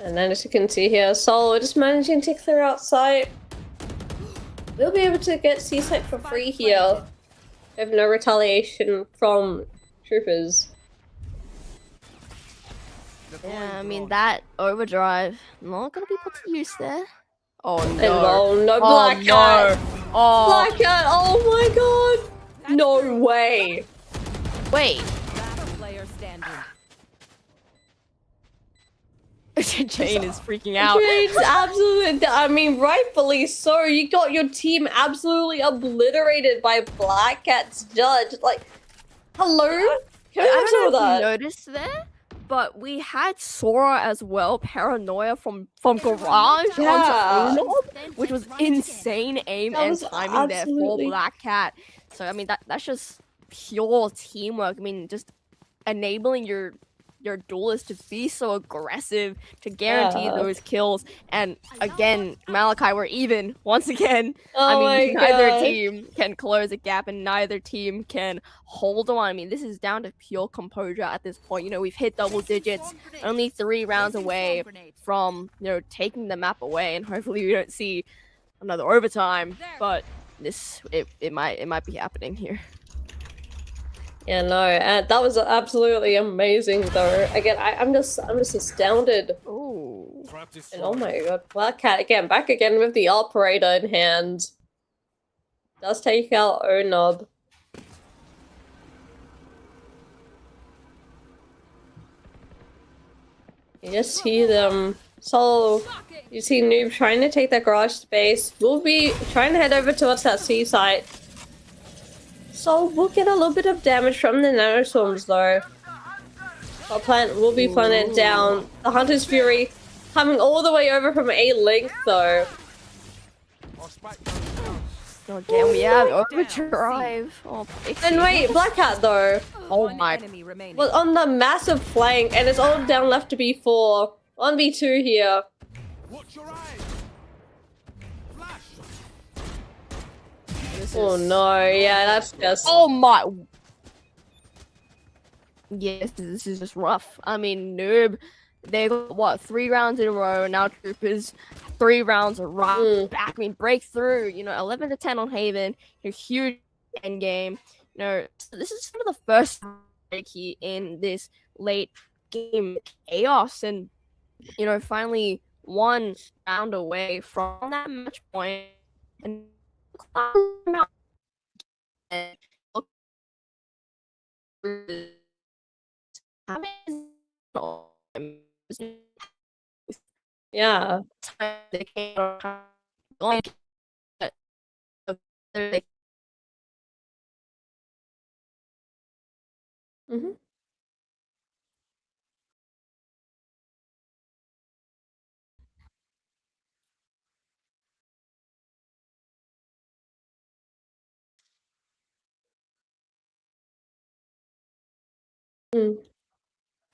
And then as you can see here, Sol just managing to clear outside. We'll be able to get C-site for free here. We have no retaliation from Troopers. Yeah, I mean, that overdrive not gonna be put to use there. Oh And no. roll, no Oh, Black Cat! no. Oh, Black Cat, oh my god! No way! wait. Last player standing. Jane is freaking out. Jade's absolutely, I mean, rightfully so. You got your team absolutely obliterated by Black Cat's judge. Like, hello? Can I we don't answer know if that? you noticed there, but we had Sora as well, Paranoia from Garage Yeah. onto Unob, which was insane aim That and was timing there for absolutely- Black Cat. So I mean that's just pure teamwork. I mean just enabling your duelist to be so aggressive, to guarantee Yeah. those kills. And again, Malachi, we're even once again. Oh I mean, my neither God. team can close a gap, and neither team can hold on. I mean, this is down to pure composure at this point. We've hit double digits, only 3 rounds away from taking the map away, and hopefully we don't see another overtime. But it might be happening here. Yeah, no, that was absolutely amazing though. Again, I'm just astounded. Oh. Trap this And oh my god, Black Cat again, back again with the operator in hand. Does take out Onob. You just see them. So, you see Noob trying to take that garage space. We'll be trying to head over towards that C site. So, we'll get a little bit of damage from the nanoswarms though. We'll be planted down. The Hunter's Fury coming all the way over from A link though. Our spike So again, we have overdrive. Oh, And wait, Black Cat though. Oh One my. enemy remaining. Was on the massive flank and it's all down left to B4. On B2 here. Watch your eyes. Flash. Oh no, yeah, that's just Oh my. Yes, this is just rough. I mean, Noob, they got what 3 rounds in a row, and now Troopers 3 rounds are right back. I mean, breakthrough. 11 to 10 on Haven. A huge end game. So this is sort of the first break here in this late game chaos, and finally 1 round away from that match point, and yeah. Hmm.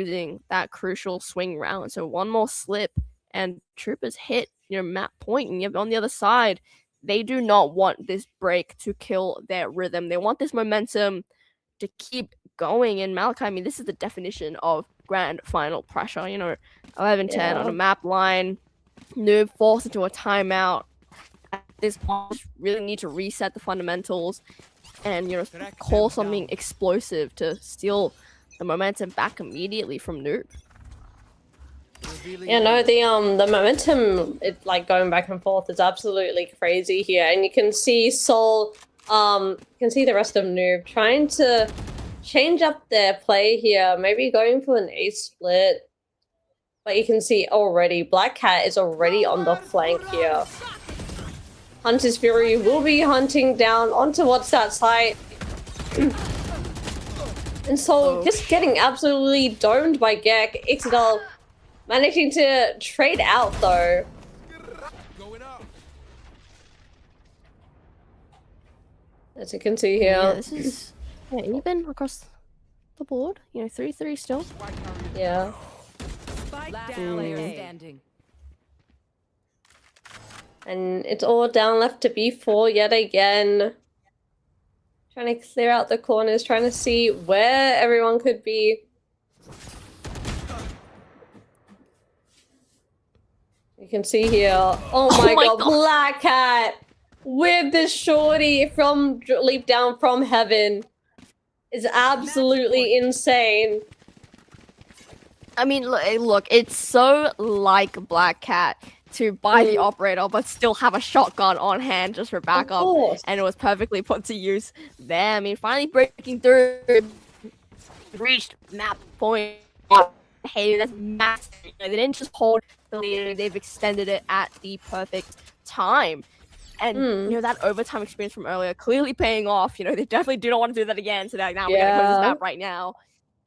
Using that crucial swing round. So 1 more slip and Troopers hit map point, and you have on the other side, they do not want this break to kill their rhythm. They want this momentum to keep going. And Malachi, I mean, this is the definition of grand final pressure. 11-10 on a map line. Noob forced into a timeout. At this point, really need to reset the fundamentals and call something explosive to steal the momentum back immediately from Noob. Yeah, no, the momentum, it's like going back and forth is absolutely crazy here, and you can see Sol, you can see the rest of Noob trying to change up their play here. Maybe going for an A split. But you can see already, Black Cat is already on the flank here. Hunter's Fury will be hunting down onto what's that site. And so just getting absolutely domed by Gek. Ixodal managing to trade out though. Going up. As you can see here. Yeah, this is even across the board. You know, 3-3 still. Spike carrier. Yeah. Last down. player standing. And it's all down left to B4 yet again. Trying to clear out the corners, trying to see where everyone could be. You can see here. Oh my god, Black Cat with this shorty from Leap Down from Heaven is absolutely insane. I mean, look, it's so like Black Cat to buy the operator, but still have a shotgun on hand just for backup, course. and it was perfectly put to use there. I mean, finally breaking through, reached map point. Hey, that's massive. They didn't just hold the lead; they've extended it at the perfect time. And you know, that overtime experience from earlier clearly paying off. You know, they definitely do not want to do that again. So they're like, now we're gonna close this map right now.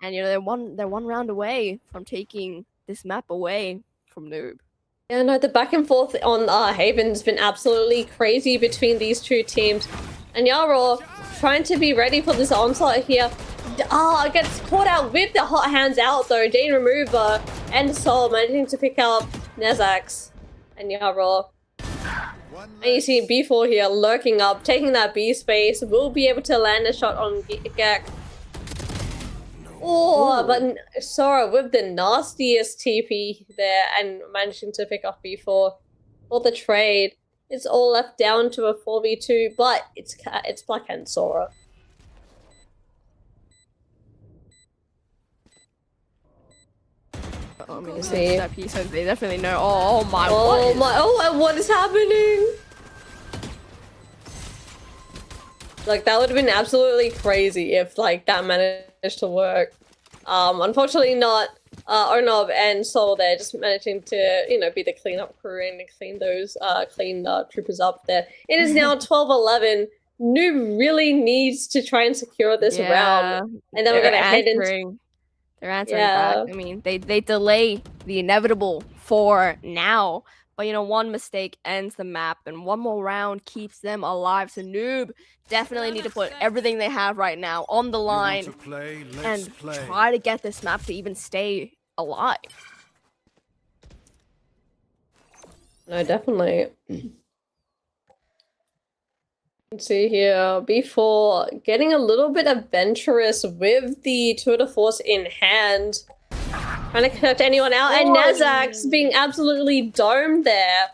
And you know, they're one round away from taking this map away from Noob. Yeah, no, the back and forth on Haven's been absolutely crazy between these two teams. And Yarrow trying to be ready for this onslaught here. Gets caught out with the hot hands out though. Jane Remover and Sol managing to pick up Nezax and Yarrow. And you see B4 here lurking up, taking that B space. Will be able to land a shot on Gek. Oh, but Sora with the nastiest TP there and managing to pick off B4 for the trade. It's all left down to a 4v2, but it's Black and Sora. I mean, see. that piece, so they definitely know. Oh my! What is happening? Like, that would have been absolutely crazy if, like, that managed to work. Unfortunately not. Onob and Sol there just managing to, you know, be the cleanup crew and clean those, troopers up there. It is now 12-11. Noob really needs to try and secure this round. And then we're gonna head into... They're answering back. I mean, they delay the inevitable for now. But, you know, one mistake ends the map, and one more round keeps them alive. So Noob definitely need to put everything they have right now on the line and try to get this map to even stay alive. No, definitely. Let's see here. B4 getting a little bit adventurous with the tour de force in hand. Trying to connect anyone out, and Nezax being absolutely domed there.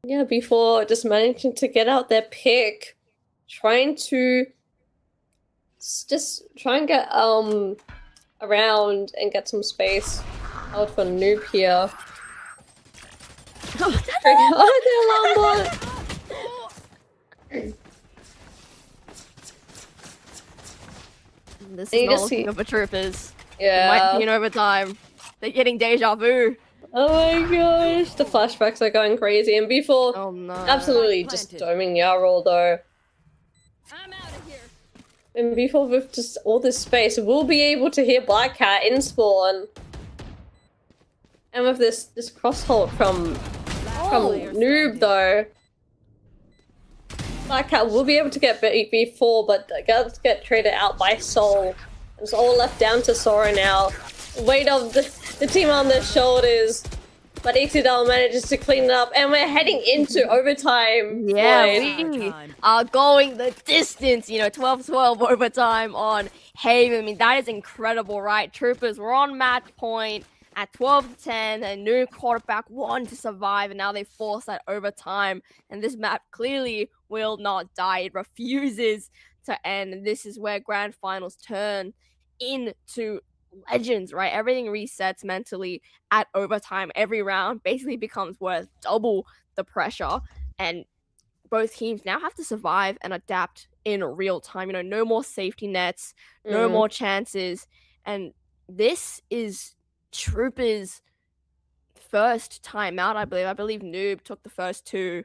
Yeah, B4 just managing to get out their pick. Trying to just try and get around and get some space out for Noob here. Oh, the alarm bot! This is not looking up for troopers. Yeah. It might be in overtime. They're getting deja vu. Oh my gosh, the flashbacks are going crazy. And B4 absolutely just doming Yarrow though. I'm out of here. And B4 with just all this space will be able to hear Black Cat in spawn. And with this crosshold from Noob though. Black Cat will be able to get B4, but does get traded out by Sol. It's all left down to Sora now. Weight of the team on their shoulders. But Ixodal manages to clean it up, and we're heading into overtime. Yeah, we are going the distance. You know, 12-12 overtime on Haven. I mean, that is incredible, right? Troopers were on match point at 12-10, and new quarterback won to survive, and now they force that overtime. And this map clearly will not die. It refuses to end. And this is where grand finals turn into legends, right? Everything resets mentally at overtime. Every round basically becomes worth double the pressure. And both teams now have to survive and adapt in real time. You know, no more safety nets, no Mm. more chances. And this is Troopers' first timeout, I believe. I believe Noob took the first two,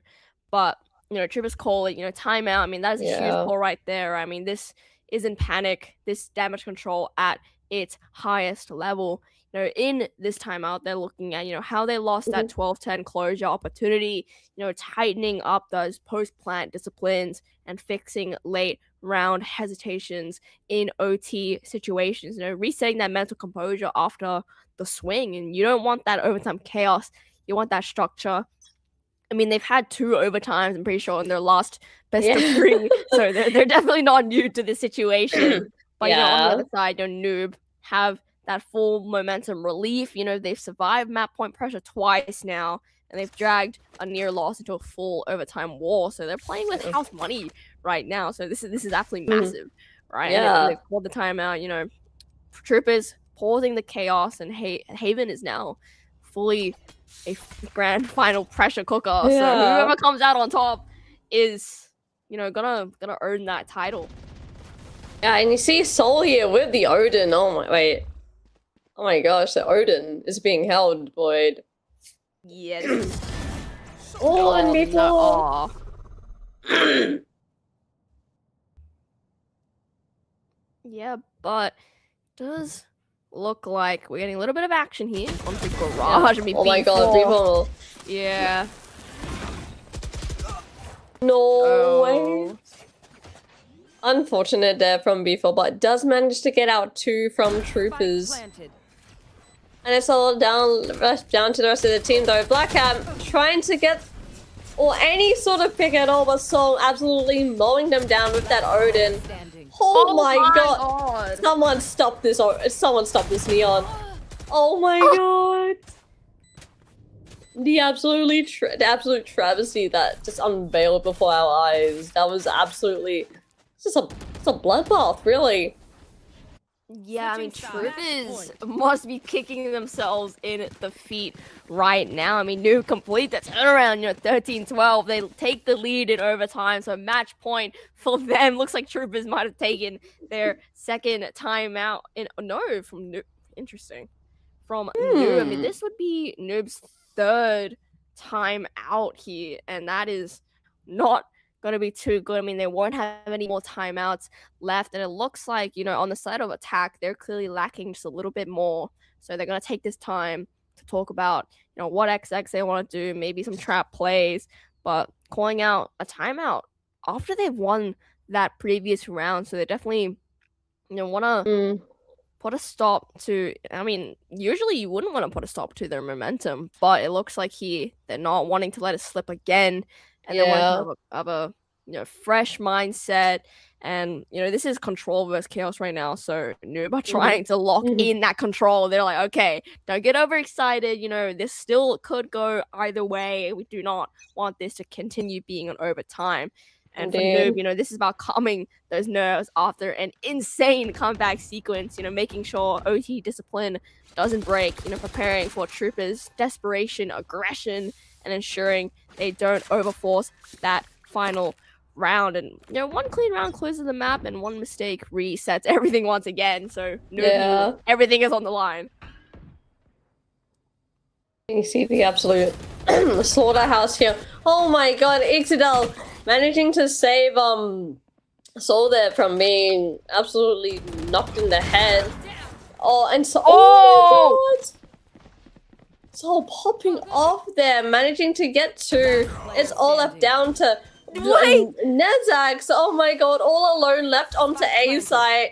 but you know, Troopers call it, you know, timeout. I mean, that is a huge Yeah. call right there. I mean, this isn't panic, this damage control at its highest level. You know, in this timeout, they're looking at, you know, how they lost that 12-10 closure opportunity, you know, tightening up those post-plant disciplines and fixing late round hesitations in OT situations, you know, resetting that mental composure after the swing. And you don't want that overtime chaos. You want that structure. I mean, they've had 2 overtimes, I'm pretty sure, in their last best of Yeah. 3. So they're definitely not new to this situation. But, you know, on the Yeah. other side, you know, Noob have that full momentum relief. You know, they've survived map point pressure twice now, and they've dragged a near loss into a full overtime war. So they're playing with house money right now. So this is absolutely massive, right? And Yeah. they've called the timeout. You know, Troopers pausing the chaos, and Haven is now fully a grand final pressure cooker. So Yeah. whoever comes out on top is, you know, gonna earn that title. Yeah, and you see Soul here with the Odin. Oh my gosh, the Odin is being held, Boyd. Yeah. Oh, and before. No. Aw. Yeah, but does look like we're getting a little bit of action here onto Garage. I mean, Oh my god, B4. people. Yeah. No way. Oh. Unfortunate there from B4, but does manage to get out 2 from Troopers. Planted. And it's all down to the rest of the team though. Black Hat trying to get or any sort of pick at all, but Soul absolutely mowing them down with that Odin. Standing. Oh, my god. Someone stop this Neon. Oh my god. The absolute travesty that just unveiled before our eyes. That was absolutely it's a bloodbath, really. Yeah, I mean, Switching Troopers sides. must be kicking themselves in the feet right now. I mean, New complete the turnaround, you know, 13-12. They take the lead in overtime, so match point for them. Looks like Troopers might have taken their second timeout from New. Interesting. From New. I mean, this would be Noob's third time out here, and that is not gonna be too good. I mean, they won't have any more timeouts left, and it looks like, you know, on the side of attack, they're clearly lacking just a little bit more. So they're gonna take this time to talk about, you know, what XX they want to do, maybe some trap plays, but calling out a timeout after they've won that previous round. So they definitely, you know, want to put a stop to. I mean, usually you wouldn't want to put a stop to their momentum, but it looks like they're not wanting to let it slip again. And they want to have a you know, fresh mindset. And, you know, this is control versus chaos right now. So Noob are trying to lock in that control. They're like, okay, don't get overexcited. You know, this still could go either way. We do not want this to continue being an overtime. And for Noob, you know, this is about calming those nerves after an insane comeback sequence, you know, making sure OT discipline doesn't break, you know, preparing for Troopers' desperation, aggression, and ensuring they don't overforce that final round. And, you know, one clean round closes the map, and one mistake resets everything once again. So, Noob, everything is on the line. You see the absolute slaughterhouse here. Oh my god, Ixidel managing to save Soul there from being absolutely knocked in the head. Oh, and so oh my god! Soul popping off there, managing to get 2. It's all left down to Nezax. Oh my god, all alone left onto A site.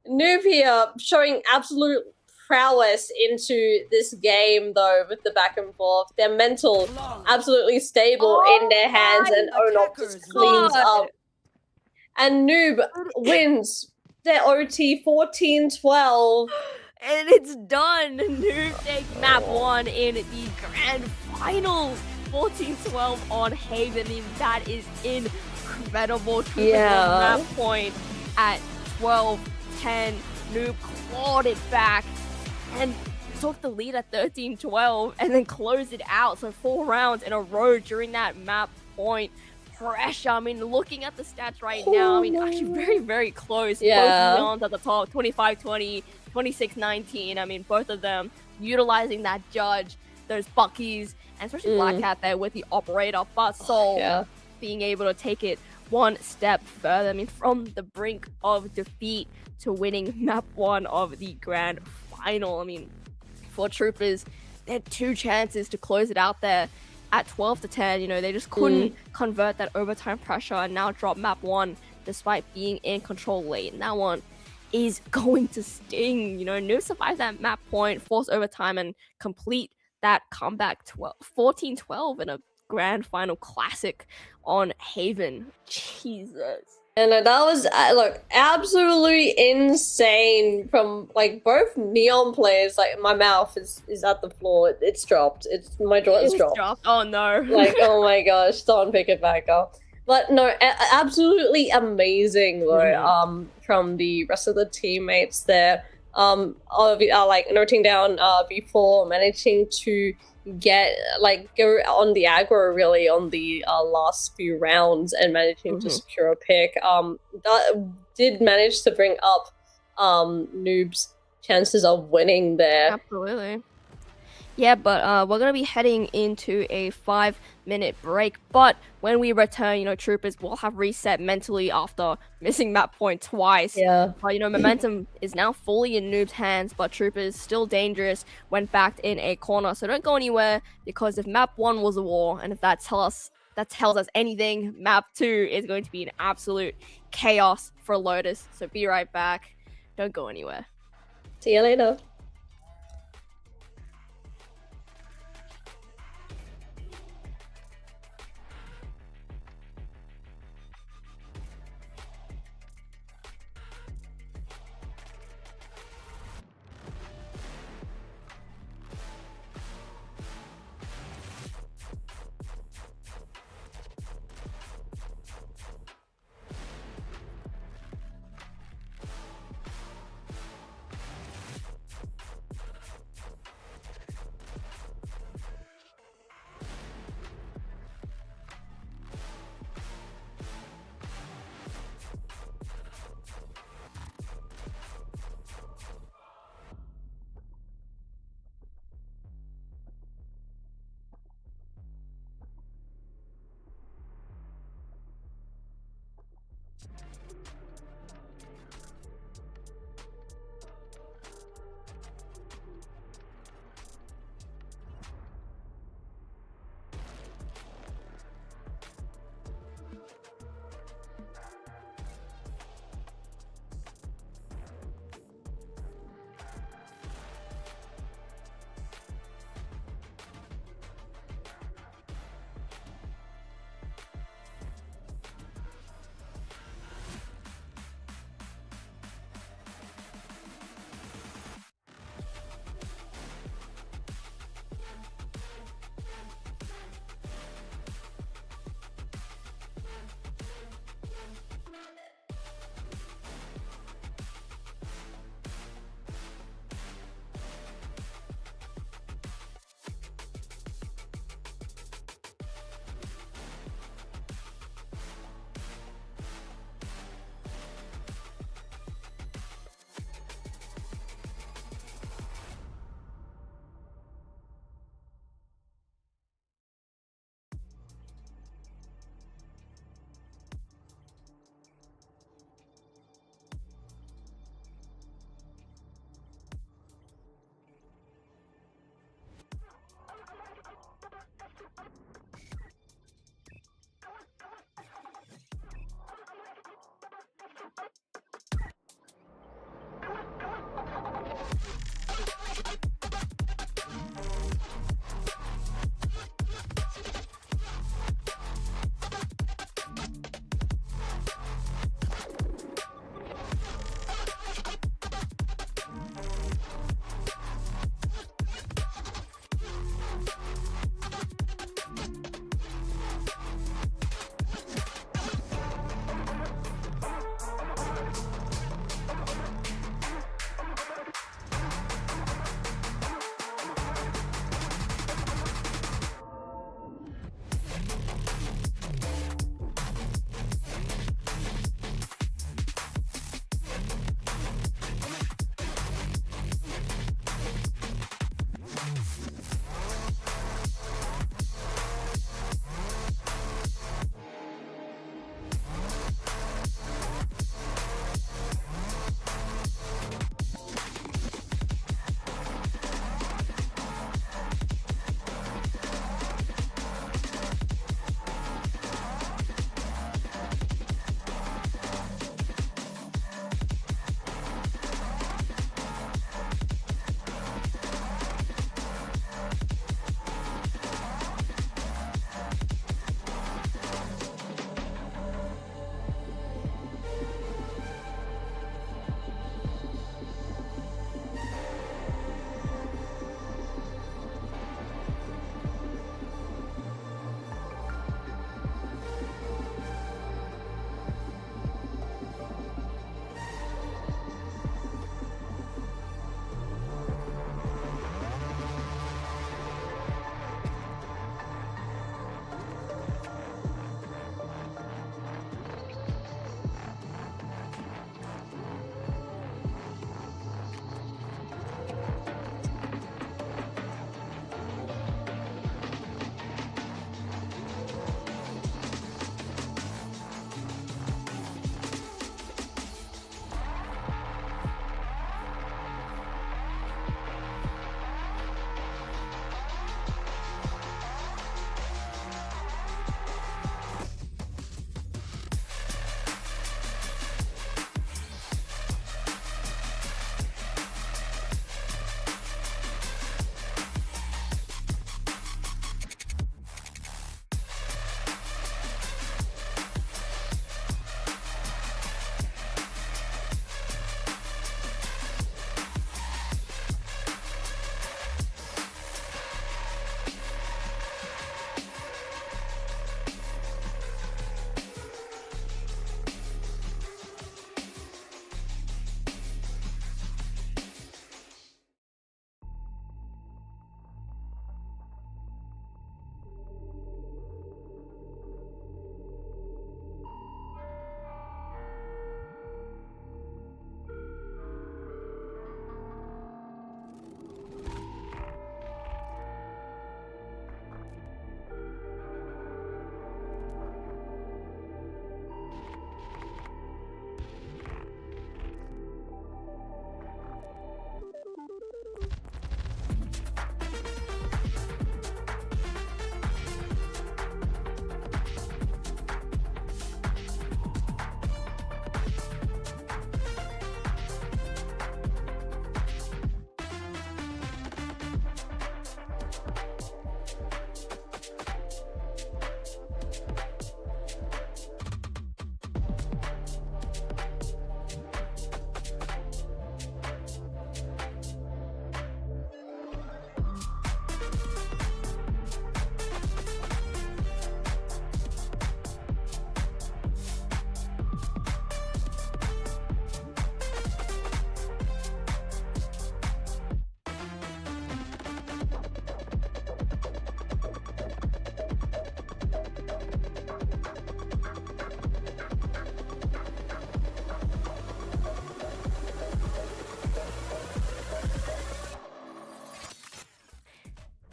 Noob here showing absolute prowess into this game though with the back and forth. Their mental absolutely stable in their hands, and Onop just cleans up. And Noob wins their OT 14-12. And it's done. Noob takes map 1 in the grand finals. 14-12 on Haven. I mean, that is incredible. Map point at 12-10. Noob clawed it back and took the lead at 13-12 and then closed it out. So 4 rounds in a row during that map point. pressure. I mean, looking at the stats right now, I mean, actually very, very close. Yeah. Both Neons at the top, 25-20, 26-19. I mean, both of them utilizing that judge, those Buckies, and especially Black Cat there with the operator, but Soul Yeah. being able to take it one step further. I mean, from the brink of defeat to winning map 1 of the grand final. I mean, for Troopers, they had 2 chances to close it out there at 12-10. You know, they just couldn't convert that overtime pressure and now drop map 1 despite being in control late. And that one is going to sting. You know, Noob survives that map point, force overtime, and complete that comeback 14-12 in a grand final classic on Haven. Jesus. And that was look absolutely insane from like both Neon players. Like my mouth is at the floor. It's dropped. It's my jaw is dropped. Oh no. Like oh my gosh, don't pick it back up. But no, absolutely amazing though. From the rest of the teammates there. Like noting down before managing to get like go on the aggro really on the last few rounds and managing to secure a pick. That did manage to bring up Noob's chances of winning there. Absolutely. Yeah, but we're gonna be heading into a 5-minute break. But when we return, you know, Troopers will have reset mentally after missing map point twice. Yeah. But you know, momentum is now fully in Noob's hands, but Troopers still dangerous when backed in a corner. So don't go anywhere, because if map 1 was a war, and if that tells us anything, map 2 is going to be an absolute chaos for Lotus. So be right back. Don't go anywhere. See you later.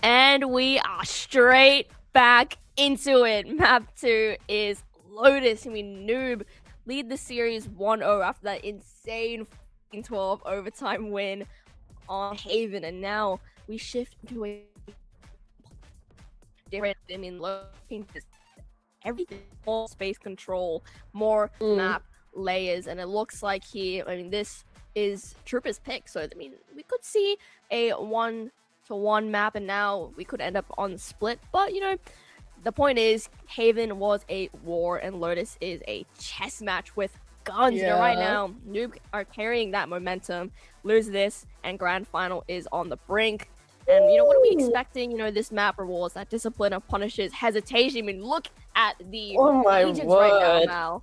And we are straight back into it. Map 2 is Lotus. I mean, Noob lead the series 1-0 after that insane 12 overtime win on Haven. And now we shift into a different, I mean, looking at everything, more space control, more map layers. And it looks like here, I mean, this is Trooper's pick. So, I mean, we could see a 1-to-1 map, and now we could end up on split. But, you know, the point is, Haven was a war, and Lotus is a chess match with guns. You know, right now, Noob are carrying that momentum. Lose this, and Grand Final is on the brink. And, you know, what are we expecting? You know, this map rewards that discipline and punishes hesitation. I mean, look at the agents right now, Mal.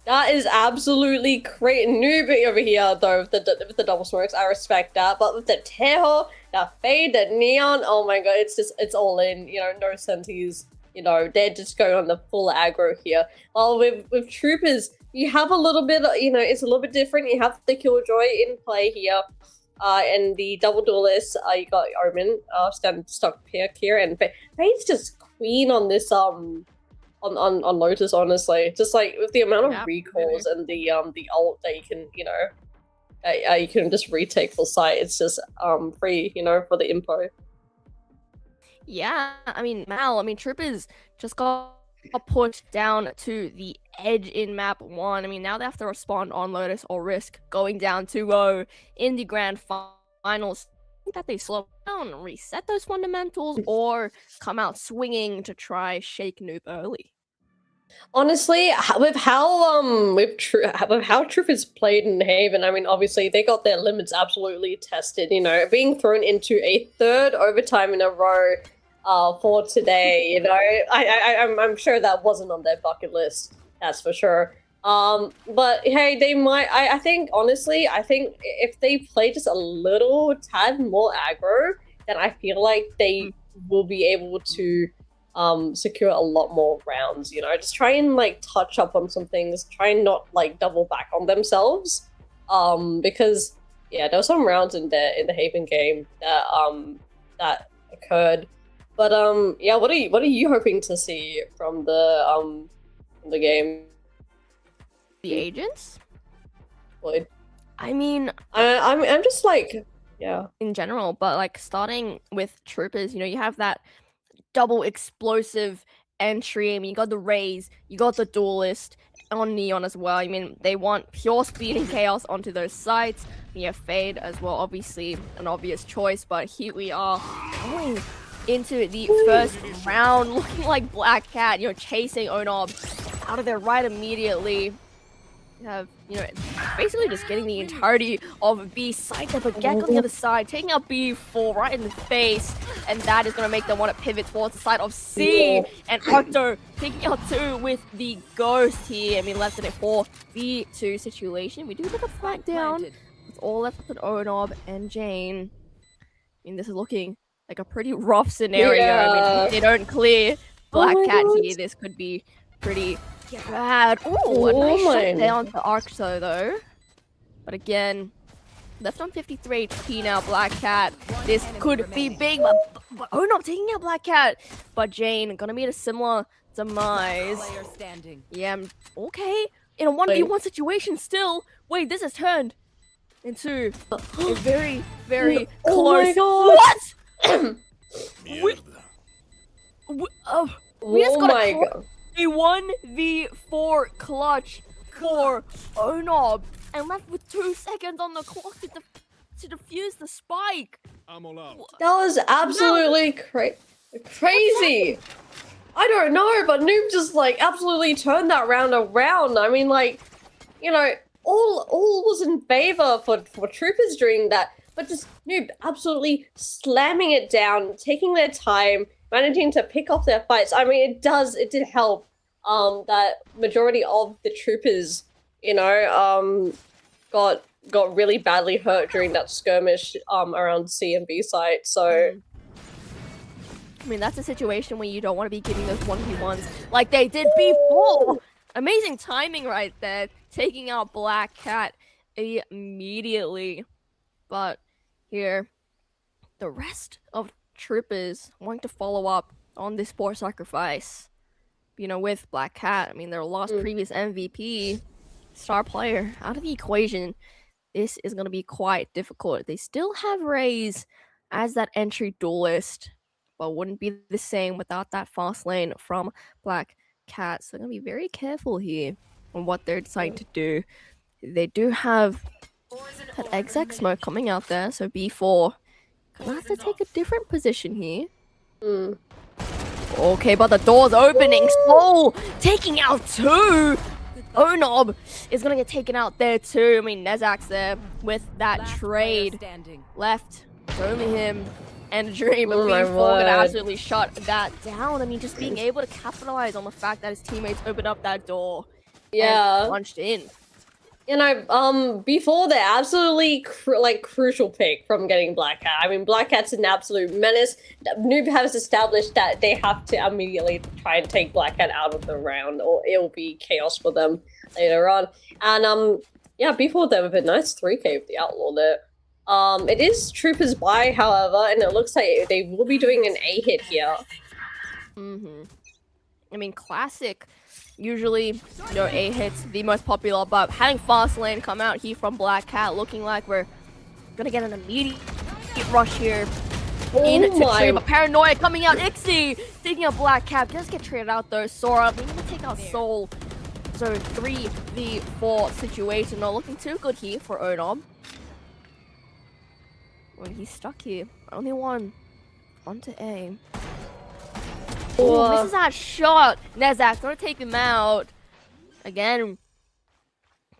That is absolutely great. Newbie over here, though, with the double smokes. I respect that. But with the Teho, the Fade, the Neon, oh my god, it's all in. You know, no senties. You know, they're just going on the full aggro here. While with Troopers, you have a little bit, you know, it's a little bit different. You have the Killjoy in play here. And the double duelist, you got Omen, standard stock pick here, and Fade's just queen on this on Lotus, honestly. Just like with the amount of recalls and the ult that you can, you know, you can just retake full sight. It's just free, you know, for the info. Yeah, I mean, Mal, I mean, Troopers just got pushed down to the edge in map 1. I mean, now they have to respond on Lotus or risk going down 2-0 in the grand finals. I think that they slow down, reset those fundamentals, or come out swinging to try shake Noob early. Honestly, with how Troopers played in Haven, I mean, obviously they got their limits absolutely tested. You know, being thrown into a third overtime in a row for today. You know, I'm sure that wasn't on their bucket list. That's for sure. But hey, they might. I think honestly, I think if they play just a little tad more aggro, then I feel like they will be able to secure a lot more rounds. You know, just try and like touch up on some things. Try and not like double back on themselves. Because yeah, there were some rounds in the Haven game that that occurred. But yeah, what are you hoping to see from the game? The agents? Lloyd? I mean, I'm just like, yeah. In general, but like starting with Troopers, you know, you have that double explosive entry. I mean, you got the Rays, you got the Duelist on Neon as well. I mean, they want pure speed and chaos onto those sites. You have Fade as well, obviously an obvious choice, but here we are going into the first round, looking like Black Cat, you know, chasing Onob out of there right immediately. You have, you know, basically just getting the entirety of B side up, but Gek on the other side, taking out B4 right in the face, and that is going to make them want to pivot towards the side of C, and Octo taking out 2 with the Ghost here. I mean, left in a 4v2 situation. We do get a flag down. It's all left with Onob and Jane. I mean, this is looking like a pretty rough scenario. I mean, if they don't clear Black Cat here, this could be pretty bad. Oh, a nice shot down to Arcto though. But again, left on 53 HP now, Black Cat. This could be big, but oh no, taking out Black Cat. But Jane gonna be at a similar demise. Yeah, okay. In a 1v1 situation still. Wait, this has turned into a very, very close. Oh my god! We just got a 1v4 clutch for Onob, and left with 2 seconds on the clock to defuse the spike. I'm all out. That was absolutely crazy. I don't know, but Noob just like absolutely turned that round around. I mean, like, you know, all was in favor for Troopers during that, but just Noob absolutely slamming it down, taking their time, managing to pick off their fights. I mean, it did help that majority of the Troopers, you know, got really badly hurt during that skirmish around C and B site. So I mean, that's a situation where you don't want to be giving those 1v1s like they did before. Amazing timing right there, taking out Black Cat immediately. But here, the rest of Troopers wanting to follow up on this poor sacrifice. You know, with Black Cat, I mean, their last previous MVP, star player, out of the equation, this is going to be quite difficult. They still have Raze as that entry duelist, but wouldn't be the same without that fast lane from Black Cat. So they're going to be very careful here on what they're deciding to do. They do have that exec smoke coming out there, so B4 gonna have to take a different position here. Okay, but the door's opening. Soul taking out 2. Onob is gonna get taken out there too. I mean, Nezak's there with that Last player trade standing. left. It's only him and Dream. Oh And my B4 gonna word. absolutely shut that down. I mean, just being able to capitalize on the fact that his teammates opened up that door Yeah. and punched in. You know, before the absolutely crucial pick from getting Black Cat. I mean, Black Cat's an absolute menace. Noob has established that they have to immediately try and take Black Cat out of the round, or it'll be chaos for them later on. And yeah, before there with a nice 3K with the Outlaw there. It is Troopers buy, however, and it looks like they will be doing an A hit here. I mean, classic. Usually, you know, A hits the most popular, but having fast lane come out here from Black Cat, looking like we're gonna get an immediate rush here into Tree. But Paranoia coming out, Ixie taking out Black Cat. Does get traded out though. Sora, we're gonna take out Soul. So 3v4 situation. Not looking too good here for Onom. Well, he's stuck here. Only one onto A. Ooh, misses that shot. Nezak gonna take him out. Again,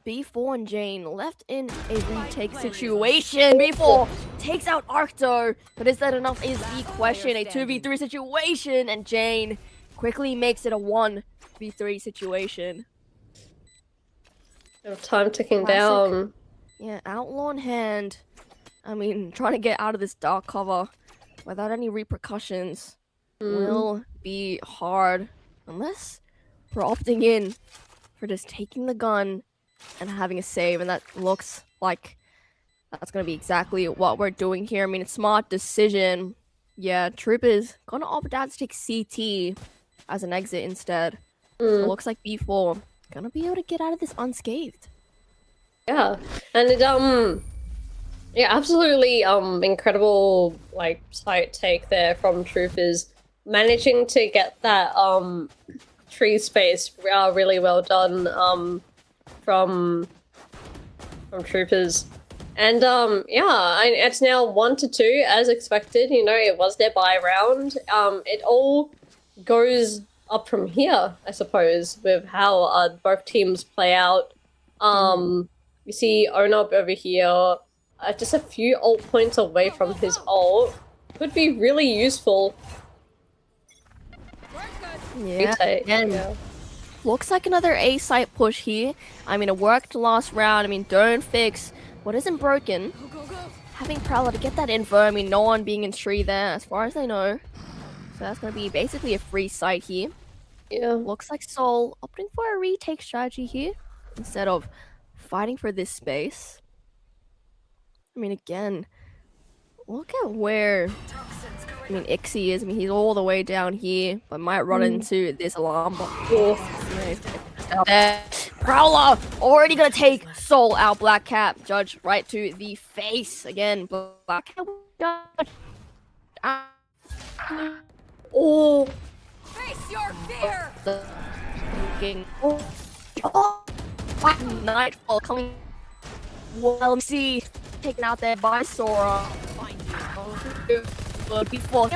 B4 and Jane left in a retake situation. B4 takes out Arcto, but is that enough is the question. A 2v3 situation, and Jane quickly makes it a 1v3 situation. Time ticking Classic. down. Yeah, Outlaw in hand. I mean, trying to get out of this dark cover without any repercussions will be hard, unless we're opting in for just taking the gun and having a save, and that looks like that's going to be exactly what we're doing here. I mean, it's a smart decision. Yeah, Troop is going to opt out to take CT as an exit instead. It looks like B4 going to be able to get out of this unscathed. Yeah, and it yeah, absolutely incredible like site take there from Troopers, managing to get that tree space really well done from Troopers. And yeah, it's now 1-2 as expected. You know, it was their buy round. It all goes up from here, I suppose, with how both teams play out. You see Onob over here, just a few ult points away from his ult. Could be really useful. Yeah, again, Yeah. looks like another A site push here. I mean, it worked last round. I mean, don't fix what isn't broken. Having Prowler to get that info. I mean, no one being in tree there, as far as I know. So that's going to be basically a free site here. Yeah. Looks like Soul opting for a retake strategy here instead of fighting for this space. I mean, again, look at where, I mean, Ixie is. I mean, he's all the way down here, but might run into this alarm box. Out there. Prowler already gonna take Soul out. Black Cat, Judge right to the face. Again, Black Cat. Oh. Face your fear! Looking. Oh. Nightfall coming. Well, see, taken out there by Sora. Before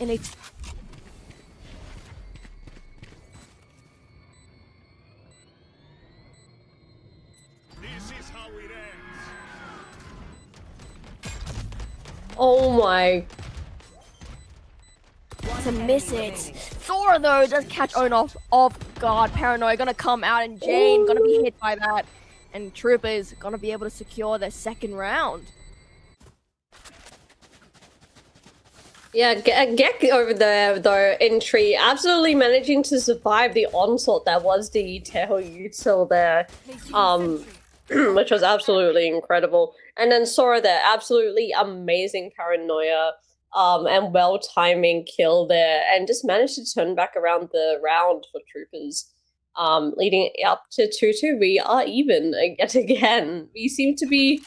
and it's This is how it ends. Oh my. to miss it. Sora though does catch Owen off guard. Paranoia gonna come out, and Jane gonna be hit by that, and Troopers gonna be able to secure their second round. Yeah, Gek over there, though, in tree, absolutely managing to survive the onslaught that was the Teho util there, which was absolutely incredible. And then Sora there, absolutely amazing Paranoia, and well timing kill there, and just managed to turn back around the round for Troopers. Leading up to 2-2, we are even yet again. We seem to be,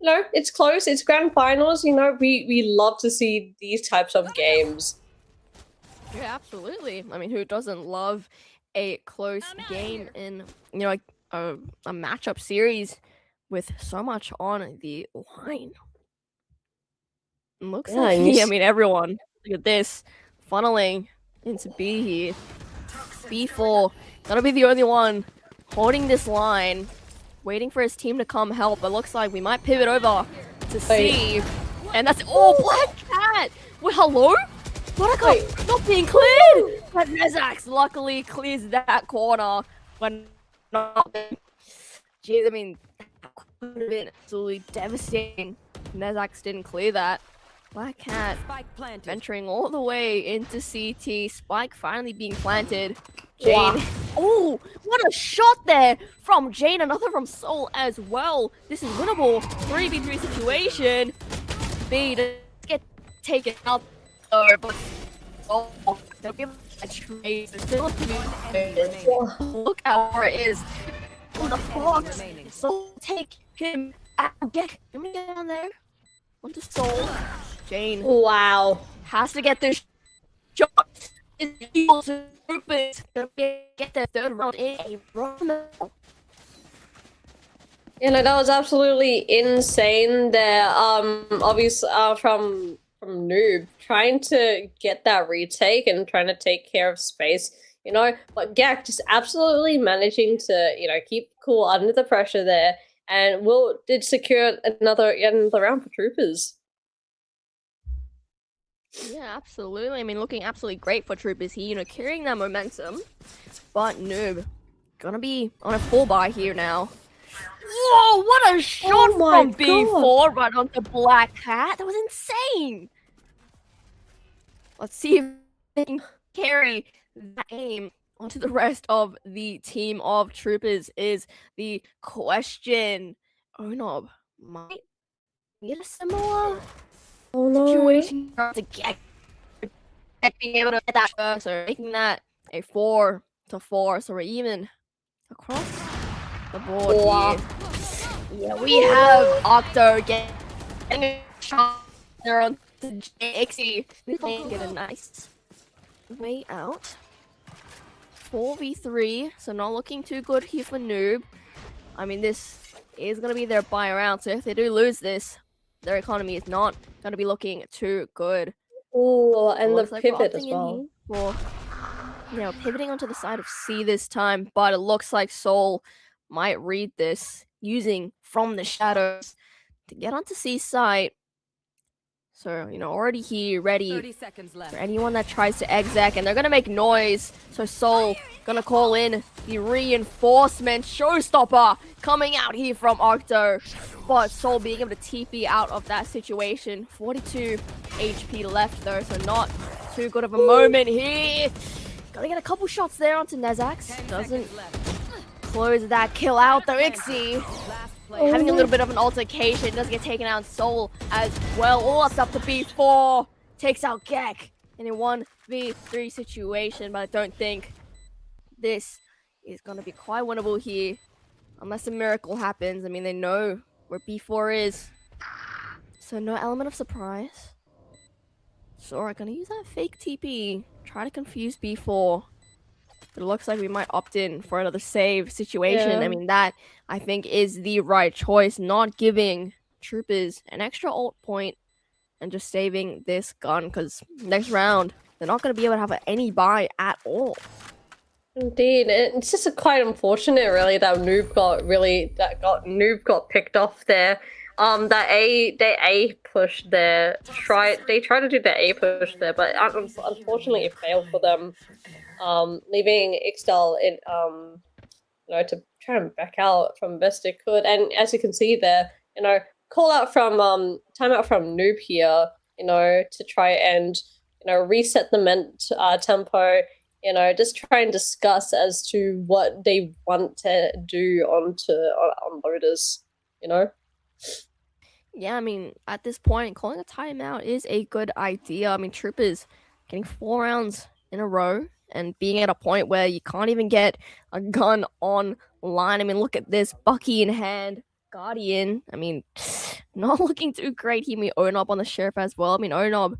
it's close. It's grand finals. We love to see these types of games. Yeah, absolutely. I mean, who doesn't love a close game in, like a matchup series with so much on the line? Looks Yeah, like and I mean, everyone. Look at this, funneling into B here. B4 gonna be the only one holding this line, waiting for his team to come help. But looks like we might pivot over to C, and that's Black Cat. Wait, hello? Buttercup not being cleared, but Nezax luckily clears that corner. When not, jeez, I mean, that could have been absolutely devastating. Nezax didn't clear that. Black Cat venturing all the way into CT. Spike finally being planted. Jane. Wow. Oh, what a shot there from Jane. Another from Soul as well. This is winnable. 3v3 situation. B to get taken out though, but Soul, they'll give a trade. Look how far it is. On the box. Soul take him out. Get me down there. Onto Soul. Jane. Wow. Has to get this shot. Is able to get their third round in a row. That was absolutely insane there. Obviously, from Noob trying to get that retake and trying to take care of space. But Gak just absolutely managing to keep cool under the pressure there, and did secure another round for Troopers. Yeah, absolutely. I mean, looking absolutely great for Troopers here, carrying that momentum. But Noob, gonna be on a 4-buy here now. Whoa, what a shot from B4 right onto Black Cat. That was insane. Let's see if they can carry that aim onto the rest of the team of Troopers is the question. Onob might get a similar situation to get being able to get that first, so making that a 4-4, so we're even across the board here. Yeah, we have Octo getting a shot there on the JXE. We can get a nice way out. 4v3, so not looking too good here for Noob. I mean, this is going to be their buy round, so if they do lose this, their economy is not going to be looking too good. Oh, and the pivot as well. Pivoting onto the side of C this time, but it looks like Soul might read this, using from the shadows to get onto C side. So, already here, ready 30 seconds left. for anyone that tries to exec, and they're gonna make noise. So Soul gonna call in the reinforcement showstopper coming out here from Octo. But Soul being able to TP out of that situation. 42 HP left though, so not too good of a moment here. Gotta get a couple shots there onto Nezax. Doesn't close that kill out though. Ixie having a little bit of an altercation, doesn't get taken out. Soul as well. All up to B4. Takes out Gek in a 1v3 situation, but I don't think this is going to be quite winnable here. Unless a miracle happens. I mean, they know where B4 is. So no element of surprise. So I'm going to use that fake TP. Try to confuse B4. But it looks like we might opt in for another save situation. Yeah. I mean, that, I think, is the right choice. Not giving Troopers an extra ult point and just saving this gun. Because next round, they're not going to be able to have any buy at all. Indeed, it's just quite unfortunate, really, that Noob got picked off there. The A push there. They tried to do the A push there, but unfortunately it failed for them. Leaving Ixtal in to try and back out from best it could. And as you can see there, call out from timeout from Noob here, to try and reset the tempo. Just try and discuss as to what they want to do on loaders. Yeah, I mean, at this point, calling a timeout is a good idea. I mean, Troopers getting 4 rounds in a row and being at a point where you can't even get a gun on line. I mean, look at this, Bucky in hand, Guardian. I mean, not looking too great here. Me Onob on the Sheriff as well. I mean, Onob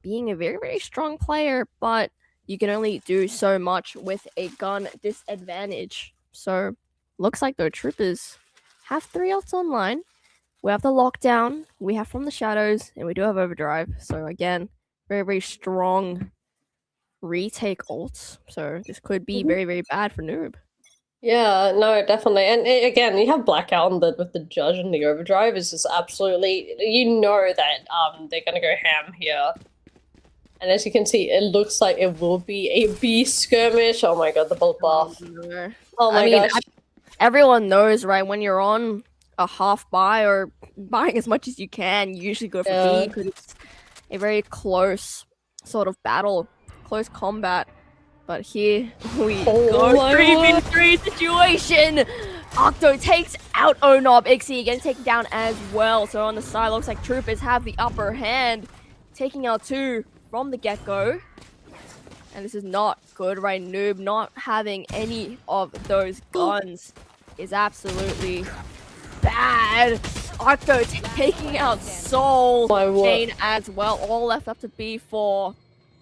being a very, very strong player, but you can only do so much with a gun disadvantage. So, looks like the Troopers have 3 ults online. We have the lockdown, we have from the shadows, and we do have overdrive. So again, very, very strong retake ults. So this could be very, very bad for Noob. Yeah, no, definitely. And again, you have blackout on the with the judge and the overdrive is just absolutely, you know that they're gonna go ham here. And as you can see, it looks like it will be a B skirmish. Oh my god, the bolt buff. Oh my gosh. Everyone knows, right? When you're on a half buy or buying as much as you can, you usually go for B because it's a very close sort of battle, close combat. But here we go, 3v3 situation. Octo takes out Onob. Ixie again taken down as well. So on the side, looks like Troopers have the upper hand, taking out 2 from the get-go. And this is not good, right? Noob not having any of those guns is absolutely bad. Octo taking out Soul, Jane as well. All left up to B4.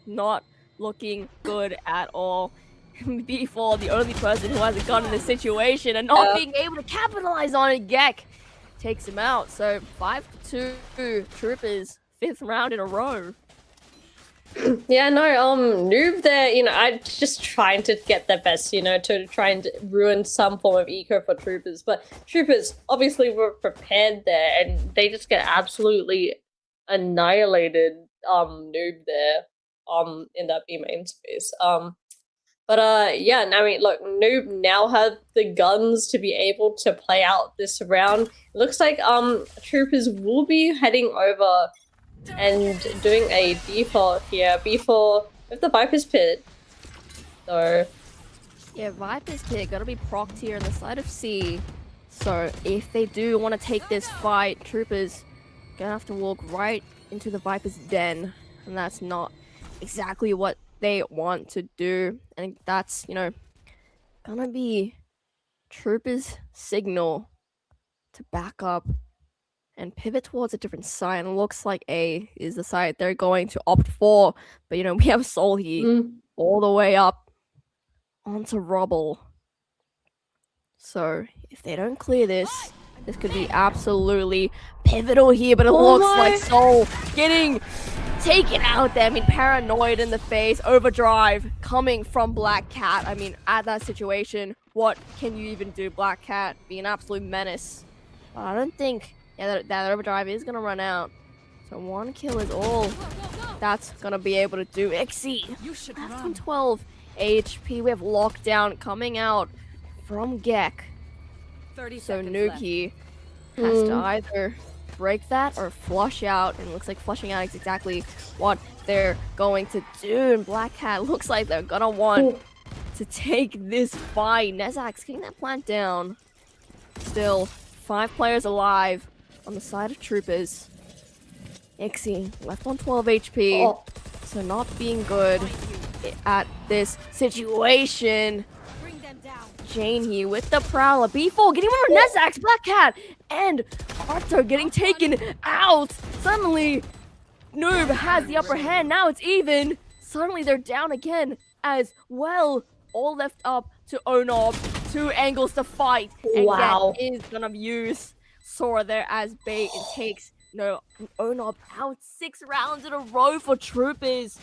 Not looking good at all. B4, the only person who has a gun in this situation and not being able to capitalize on it. Gek takes him out. So 5-2 Troopers, 5th round in a row. Yeah, no, Noob there, you know, I just trying to get their best, you know, to try and ruin some form of eco for Troopers. But Troopers obviously were prepared there and they just get absolutely annihilated, Noob there, in that B main space. Yeah, I mean, look, Noob now have the guns to be able to play out this round. It looks like, Troopers will be heading over and doing a default here before with the Viper's Pit. So yeah, Viper's Pit gotta be procced here on the side of C. So if they do want to take this fight, Troopers gonna have to walk right into the Viper's den, and that's not exactly what they want to do. And that's, you know, gonna be Troopers' signal to back up and pivot towards a different side. And it looks like A is the side they're going to opt for. But, you know, we have Soul here all the way up onto Rubble. So if they don't clear this, this could be absolutely pivotal here. But it looks like Soul getting taken out there. I mean, paranoid in the face, overdrive coming from Black Cat. I mean, at that situation, what can you even do? Black Cat be an absolute menace. But I don't think that overdrive is gonna run out. So 1 kill is all that's gonna be able to do. Ixie left on 12 HP. We have lockdown coming out from Gek. So Noob here has to either break that or flush out, and it looks like flushing out is exactly what they're going to do. And Black Cat looks like they're gonna want to take this fight. Nezak's getting that plant down. Still 5 players alive on the side of Troopers. Ixie left on 12 HP, so not being good at this situation. Jane here with the Prowler. B4 getting one of Nezak's, Black Cat, and Arto getting taken out. Suddenly, Noob has the upper hand. Now it's even. Suddenly they're down again as well. All left up to Onob. 2 angles to fight. And Gek is gonna use Sora there as bait and takes Onob out 6 rounds in a row for Troopers.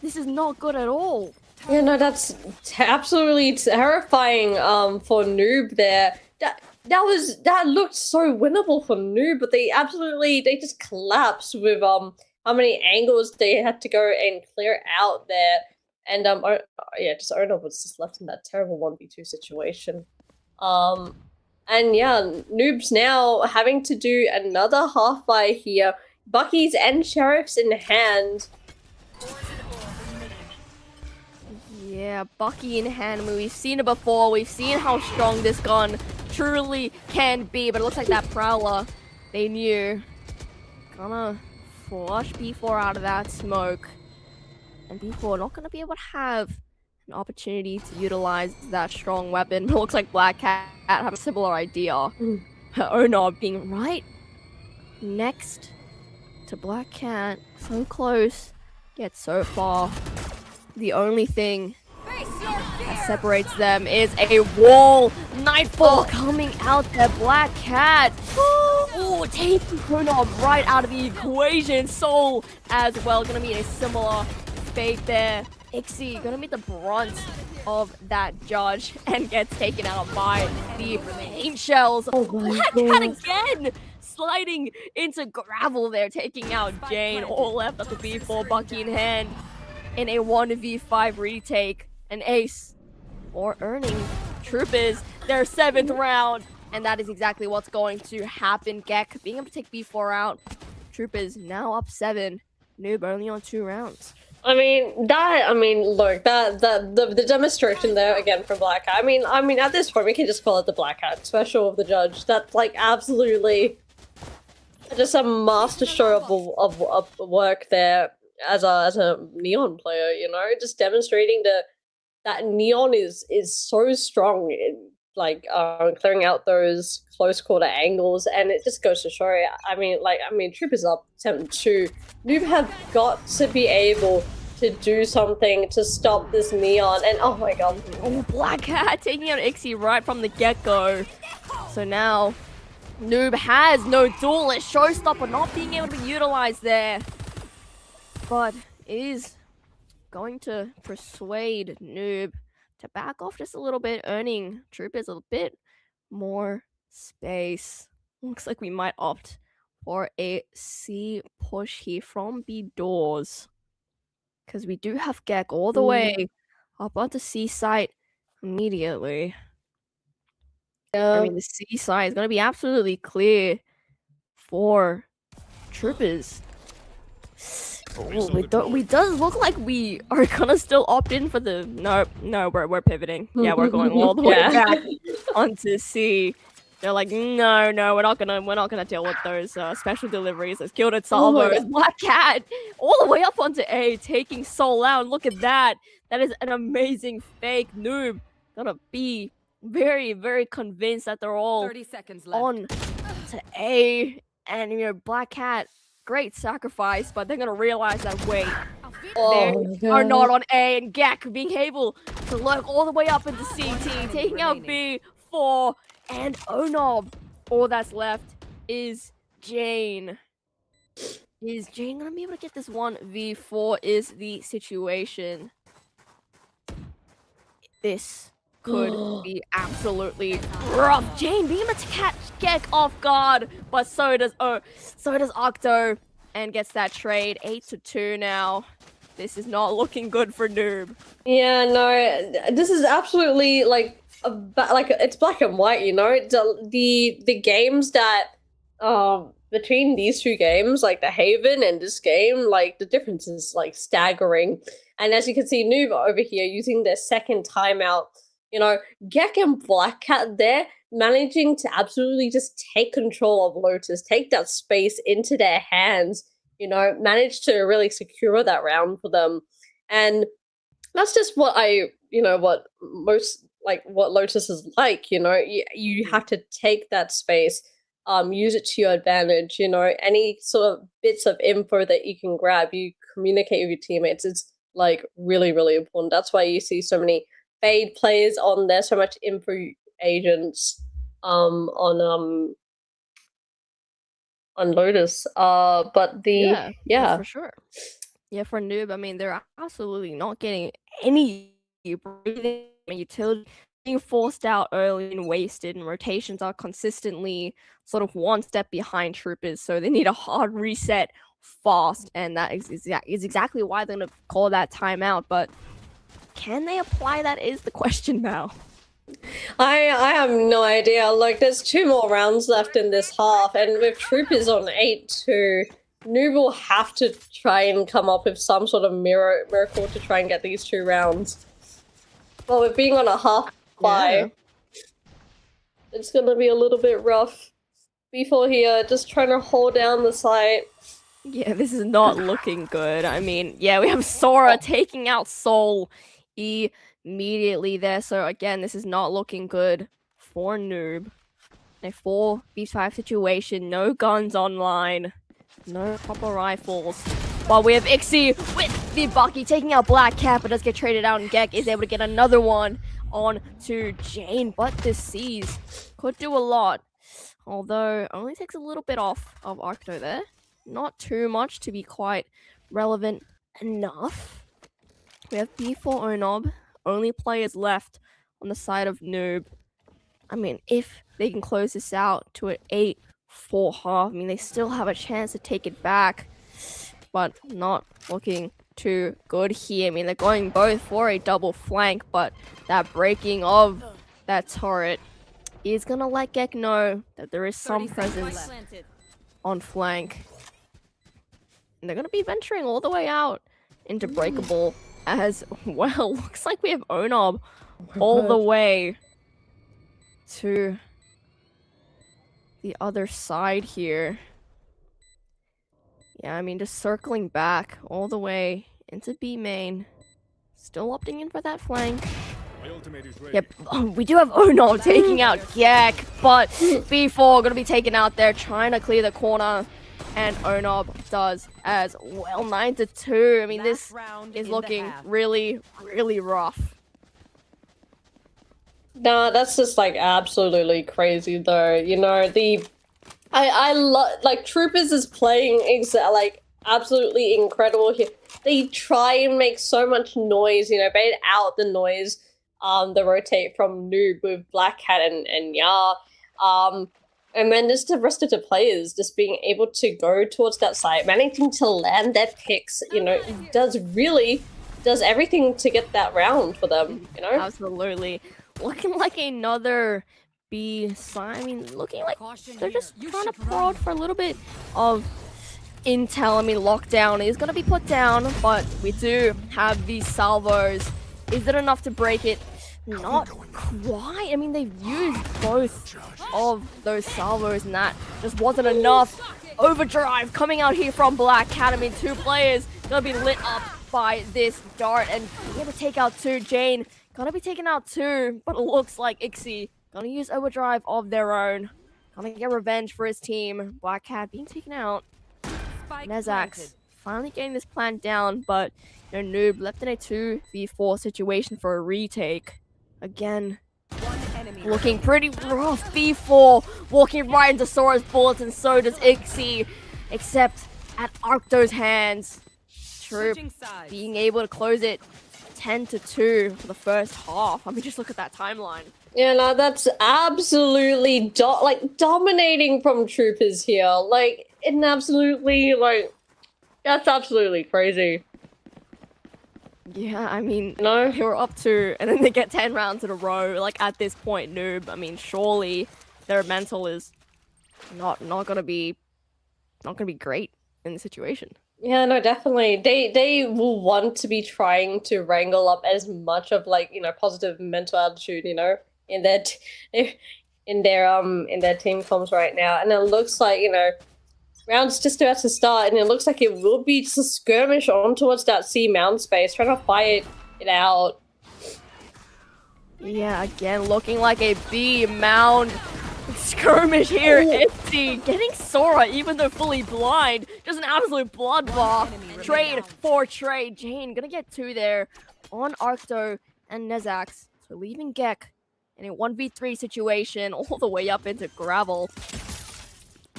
This is not good at all. Yeah, no, that's absolutely terrifying for Noob there. That looked so winnable for Noob, but they just collapsed with how many angles they had to go and clear out there. And just Onob was just left in that terrible 1v2 situation. And yeah, Noob's now having to do another half buy here. Bucky's and Sheriff's in hand. Yeah, Bucky in hand. I mean, we've seen it before. We've seen how strong this gun truly can be. But it looks like that Prowler, they knew gonna flush B4 out of that smoke. And B4 not gonna be able to have an opportunity to utilize that strong weapon. It looks like Black Cat have a similar idea. Onob being right next to Black Cat, so close, yet so far. The only thing Face your fear. that separates them is a wall. Nightfall coming out there. Black Cat. Oh, taking Onob right out of the equation. Soul as well. Gonna be a similar fate there. Ixie gonna be the brunt of that judge and gets taken out by the paint shells. Black Cat again! Sliding into gravel there, taking out Jane. All left at the B4, Bucky in hand. In a 1v5 retake, an ace, or earning Troopers their 7th round. And that is exactly what's going to happen. Gek being able to take B4 out. Troopers now up 7. Noob only on 2 rounds. Look, the demonstration there again from Black Hat. I mean, at this point, we can just call it the Black Hat special of the judge. That's like absolutely just a master stroke of work there as a Neon player. You know, just demonstrating that Neon is so strong in clearing out those close quarter angles, and it just goes to show. I mean, Troopers up 7-2. Noob have got to be able to do something to stop this Neon, and oh my god. Oh, Black Cat taking out Ixie right from the get-go. So now, Noob has no duelist showstopper not being able to be utilized there. But is going to persuade Noob to back off just a little bit, earning Troopers a bit more space. Looks like we might opt for a C push here from B doors. Because we do have Gek all the way up onto C site immediately. I mean, the C site is going to be absolutely clear for Troopers. Oh, we does look like we are gonna still opt in for the no, we're pivoting. Yeah, we're going all the way back onto C. They're like, no, we're not gonna deal with those special deliveries. Let's kill it, salvos. Black Cat all the way up onto A, taking Soul out. Look at that. That is an amazing fake. Noob gonna be very, very convinced that they're all 30 seconds left. on to A, and you know, Black Cat. Great sacrifice, but they're gonna realize that wait, they are not on A, and Gek being able to lurk all the way up into CT, taking out B4 and Onob. All that's left is Jane. Is Jane gonna be able to get this 1v4 is the situation. This could be absolutely rough. Jane being able to catch Gek off guard, but so does Octo, and gets that trade. 8-2 now. This is not looking good for Noob. Yeah, no, this is absolutely it's black and white. You know, the games that between these two games, like the Haven and this game, like the difference is like staggering. And as you can see, Noob over here using their second timeout. You know, Gek and Black Cat there managing to absolutely just take control of Lotus, take that space into their hands, you know, manage to really secure that round for them. And that's just what what Lotus is like, you know, you have to take that space, use it to your advantage, you know, any sort of bits of info that you can grab, you communicate with your teammates. It's like really, really important. That's why you see so many Fade players on there, so much info agents on Lotus. But for sure. Yeah, for Noob, I mean, they're absolutely not getting any breathing utility, being forced out early and wasted, and rotations are consistently sort of one step behind Troopers, so they need a hard reset fast, and that is exactly why they're gonna call that timeout. But can they apply that is the question now. I have no idea. Like, there's 2 more rounds left in this half, and with Troopers on 8-2, Noob will have to try and come up with some sort of miracle to try and get these 2 rounds. But with being on a half bye, it's gonna be a little bit rough. Before here, just trying to hold down the site. Yeah, this is not looking good. I mean, yeah, we have Sora taking out Soul immediately there. So again, this is not looking good for Noob. A 4v5 situation, no guns online, no proper rifles. But we have Ixie with the Bucky taking out Black Cat, but does get traded out, and Gek is able to get another one on to Jane. But this Seize could do a lot, although only takes a little bit off of Arcto there. Not too much to be quite relevant enough. We have B4 Onob, only players left on the side of Noob. I mean, if they can close this out to an 8-4 half, I mean, they still have a chance to take it back, but not looking too good here. I mean, they're going both for a double flank, but that breaking of that turret is going to let Gek know that there is some presence on flank. And they're going to be venturing all the way out into Breakable as well. Looks like we have Onob all the way to the other side here. Yeah, I mean, just circling back all the way into B main. Still opting in for that flank. My ultimate is ready. Yep, we do have Onob taking out Gek, but B4 gonna be taken out there, trying to clear the corner. And Onob does as well. 9-2. I mean, this is looking really, really rough. Nah, that's just like absolutely crazy though. You know, I love like Troopers is playing like absolutely incredible here. They try and make so much noise, you know, bait out the noise, the rotate from Noob with Black Cat and Ya. And then just the rest of the players just being able to go towards that site, managing to land their picks, you know, does everything to get that round for them, you know? Absolutely. Looking like another B side. I mean, looking like they're just trying to prod for a little bit of intel. I mean, lockdown is going to be put down, but we do have these salvos. Is it enough to break it? Not quite. I mean, they've used both of those salvos, and that just wasn't enough. Overdrive coming out here from Black Cat. I mean, two players gonna be lit up by this dart, and be able to take out two. Jane gonna be taken out too, but it looks like Ixie gonna use overdrive of their own. Gonna get revenge for his team. Black Cat being taken out. Nezax finally getting this plan down, but you know, Noob left in a 2v4 situation for a retake. Again, looking pretty rough. B4 walking right into Sora's bullets, and so does Ixie, except at Arcto's hands. Troop being able to close it 10-2 for the first half. I mean, just look at that timeline. Yeah, no, that's absolutely dominating from Troopers here. Like, and absolutely, like, that's absolutely crazy. Yeah, I mean, No, they were up to, and then they get 10 rounds in a row. Like, at this point, Noob, I mean, surely their mental is not gonna be great in the situation. yeah, no, definitely. They will want to be trying to wrangle up as much of like, you know, positive mental attitude, you know, in their in their team comms right now. And it looks like, you know, round's just about to start, and it looks like it will be just a skirmish on towards that C mound space, trying to fight it out. Yeah, again, looking like a B mound skirmish here. Ixie getting Sora, even though fully blind. Just an absolute bloodbath. Trade for trade. Jane gonna get two there on Arcto and Nezax. So leaving Gek in a 1v3 situation all the way up into gravel.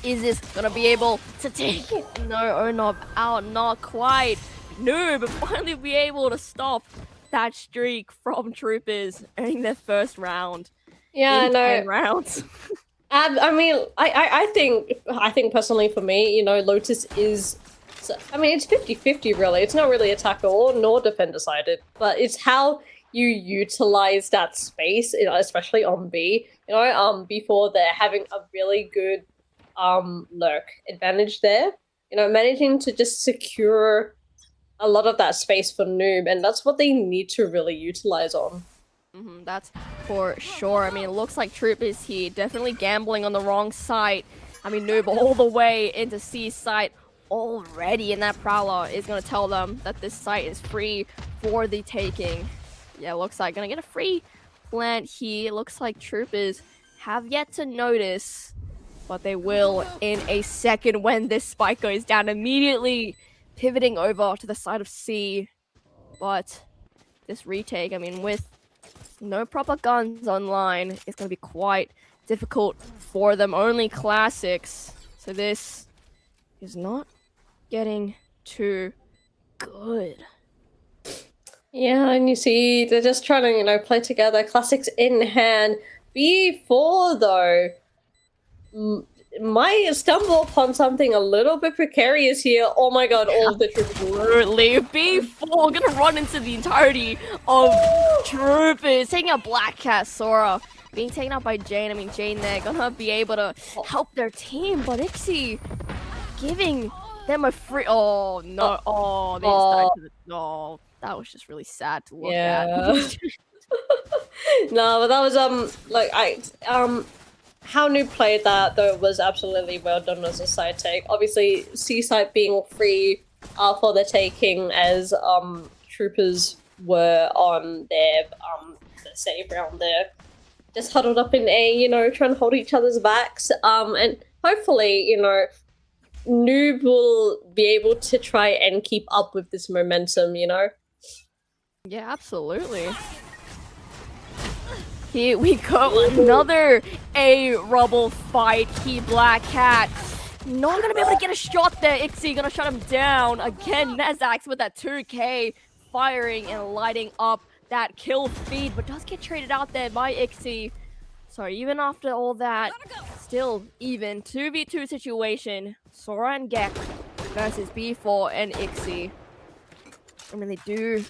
Is this gonna be able to take it? No, Onob out, not quite. Noob finally be able to stop that streak from Troopers, earning their first round. Yeah, in no. 10 rounds. I mean, I think personally for me, you know, Lotus is, I mean, it's 50-50 really. It's not really attacker or nor defender sided, but it's how you utilize that space, you know, especially on B. You know, before they're having a really good lurk advantage there. You know, managing to just secure a lot of that space for Noob, and that's what they need to really utilize on. That's for sure. I mean, it looks like Troop is here, definitely gambling on the wrong side. I mean, Noob all the way into C site already, and that Prowler is going to tell them that this site is free for the taking. Yeah, looks like going to get a free plant here. Looks like Troopers have yet to notice, but they will in a second when this spike goes down, immediately pivoting over to the side of C. But this retake, I mean, with no proper guns online, it's going to be quite difficult for them. Only classics. So this is not getting too good. Yeah, and you see, they're just trying to, play together. Classics in hand. B4, though, might stumble upon something a little bit precarious here. Oh my god, all of the troopers. Absolutely. B4 gonna run into the entirety of Troopers. Taking out Black Cat, Sora. Being taken out by Jane. I mean, Jane there gonna be able to help their team, but Ixie giving them a free. Oh no! Oh, they just died to the. Oh, that was just really sad to look at. No, but that was how Noob played that though was absolutely well done as a side take. Obviously, C site being free for the taking as Troopers were on their the save round there. Just huddled up in A, trying to hold each other's backs. And hopefully, Noob will be able to try and keep up with this momentum, Yeah, absolutely. Here we go, another A rubble fight. He Black Cat. Not gonna be able to get a shot there. Ixie gonna shut him down. Again, Nezax with that 2K firing and lighting up that kill feed, but does get traded out there by Ixie. So even after all that, still even 2v2 situation. Sora and Gek versus B4 and Ixie. I mean, they do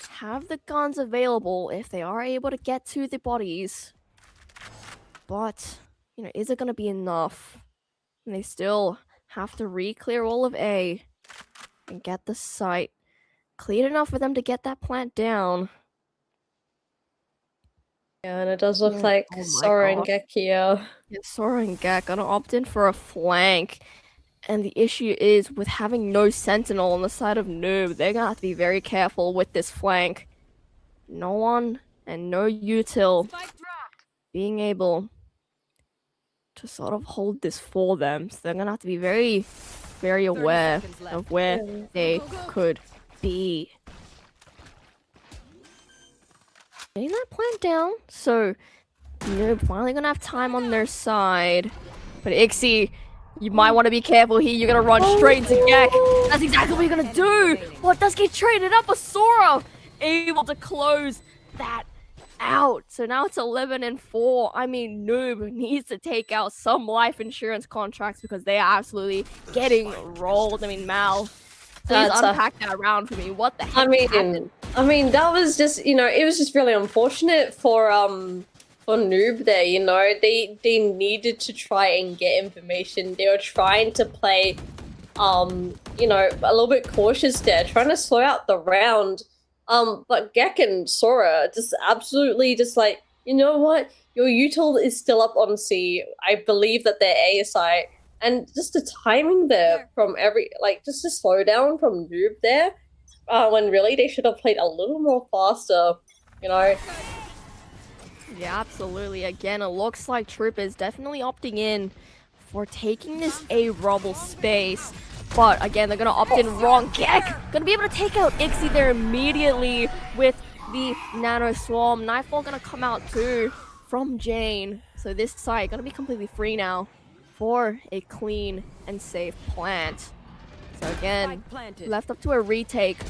have the guns available if they are able to get to the bodies. But, is it going to be enough? And they still have to re-clear all of A and get the site cleared enough for them to get that plant down. Yeah, and it does look like Sora and Gek here. Yeah, Sora and Gek gonna opt in for a flank. And the issue is with having no sentinel on the side of Noob, they're gonna have to be very careful with this flank. No one and no util being able to sort of hold this for them. So they're gonna have to be very, very aware of where they could be. Getting that plant down, so Noob finally gonna have time on their side. But Ixie, you might want to be careful here. You're gonna run straight into Gek. That's exactly what you're gonna do. What does get traded up? A Sora able to close that out. So now it's 11-4. I mean, Noob needs to take out some life insurance contracts because they are absolutely getting rolled. I mean, Mal, please unpack that round for me. What the heck happened? I mean, that was just, it was just really unfortunate for Noob there, They needed to try and get information. They were trying to play, a little bit cautious there, trying to slow out the round. But Gek and Sora just absolutely just like, you know what? Your util is still up on C. I believe that they're A site. And just the timing there from just a slowdown from Noob there. When really they should have played a little more faster, Yeah, absolutely. Again, it looks like Troopers definitely opting in for taking this A rubble space. But again, they're gonna opt in wrong. Gek gonna be able to take out Ixie there immediately with the Nano Swarm. Knifeball gonna come out too from Jane. So this site gonna be completely free now for a clean and safe plant. So again, left up to a retake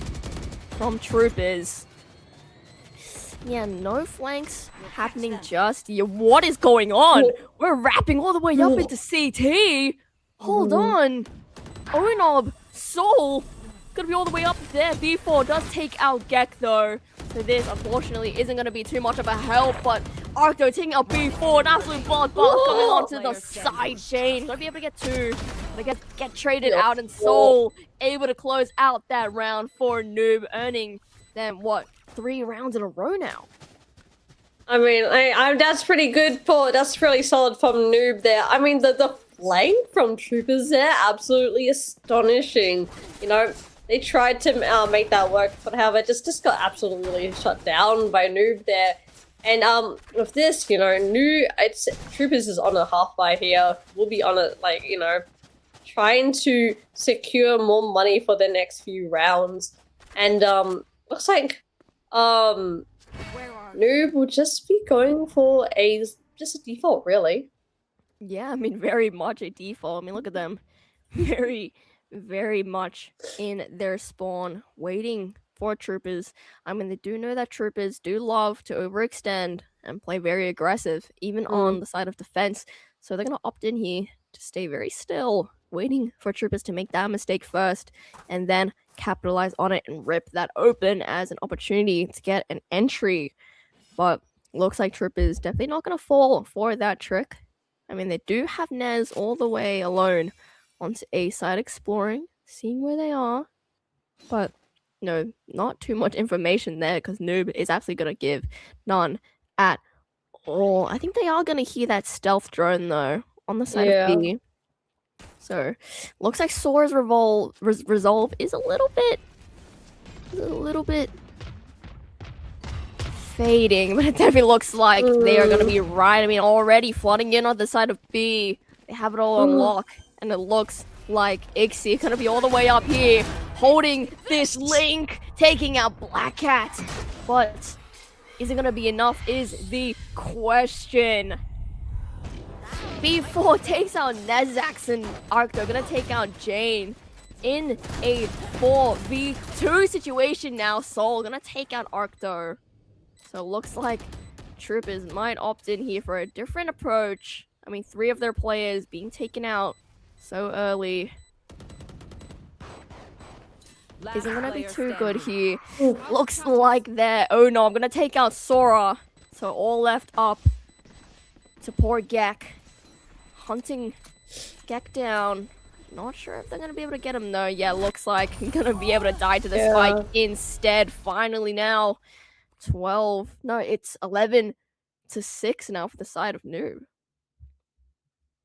from Troopers. Yeah, no flanks happening just yet. What is going on? We're wrapping all the way up into CT. Hold on. Onob, Soul, gonna be all the way up there. B4 does take out Gek though. So this, unfortunately, isn't gonna be too much of a help, but Arcto taking out B4, an absolute bloodbath coming onto the side chain. Gonna be able to get two. Gonna get traded out, and Soul able to close out that round for Noob, earning them, 3 rounds in a row now. I mean, that's pretty good that's really solid from Noob there. I mean, the playing from Troopers there, absolutely astonishing. You know, they tried to make that work, but however, just got absolutely shut down by Noob there. And with this, you know, Troopers is on a half buy here. We'll be on it, like, you know, trying to secure more money for the next few rounds. And looks like Noob will just be going for just a default, really. Yeah, I mean, very much a default. I mean, look at them. Very much in their spawn, waiting for Troopers. I mean, they do know that Troopers do love to overextend and play very aggressive, even on the side of defense. So they're going to opt in here to stay very still, waiting for Troopers to make that mistake first, and then capitalize on it and rip that open as an opportunity to get an entry. But looks like Troopers definitely not going to fall for that trick. I mean, they do have Nez all the way alone onto A side exploring, seeing where they are. But no, not too much information there because Noob is absolutely going to give none at all. I think they are going to hear that stealth drone though on the side of B. So looks like Sora's resolve is a little bit fading, but it definitely looks like they are going to be right. I mean, already flooding in on the side of B. They have it all on lock, and it looks like Ixie going to be all the way up here, holding this link, taking out Black Cat. But is it going to be enough is the question. B4 takes out Nezax and Arcto, going to take out Jane in a 4v2 situation now. Soul going to take out Arcto. So it looks like Troopers might opt in here for a different approach. I mean, 3 of their players being taken out so early isn't going to be too good here. Looks like they're... Oh no, I'm going to take out Sora. So all left up to poor Gek. Hunting Gek down. Not sure if they're going to be able to get him though. Yeah, looks like he's going to be able to die to the spike instead. Finally now. 12. No, it's 11 to 6 now for the side of Noob.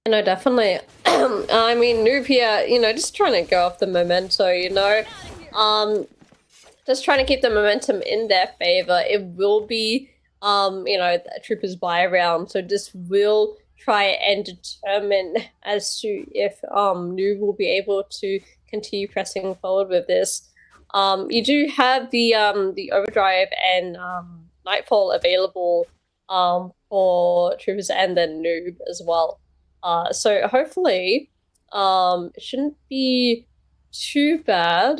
No, definitely. I mean, Noob here, you know, just trying to go off the memento, you know. Just trying to keep the momentum in their favor. It will be, you know, a Troopers buy round, so just will try and determine as to if Noob will be able to continue pressing forward with this. You do have the Overdrive and Nightfall available for Troopers and then Noob as well. So hopefully it shouldn't be too bad.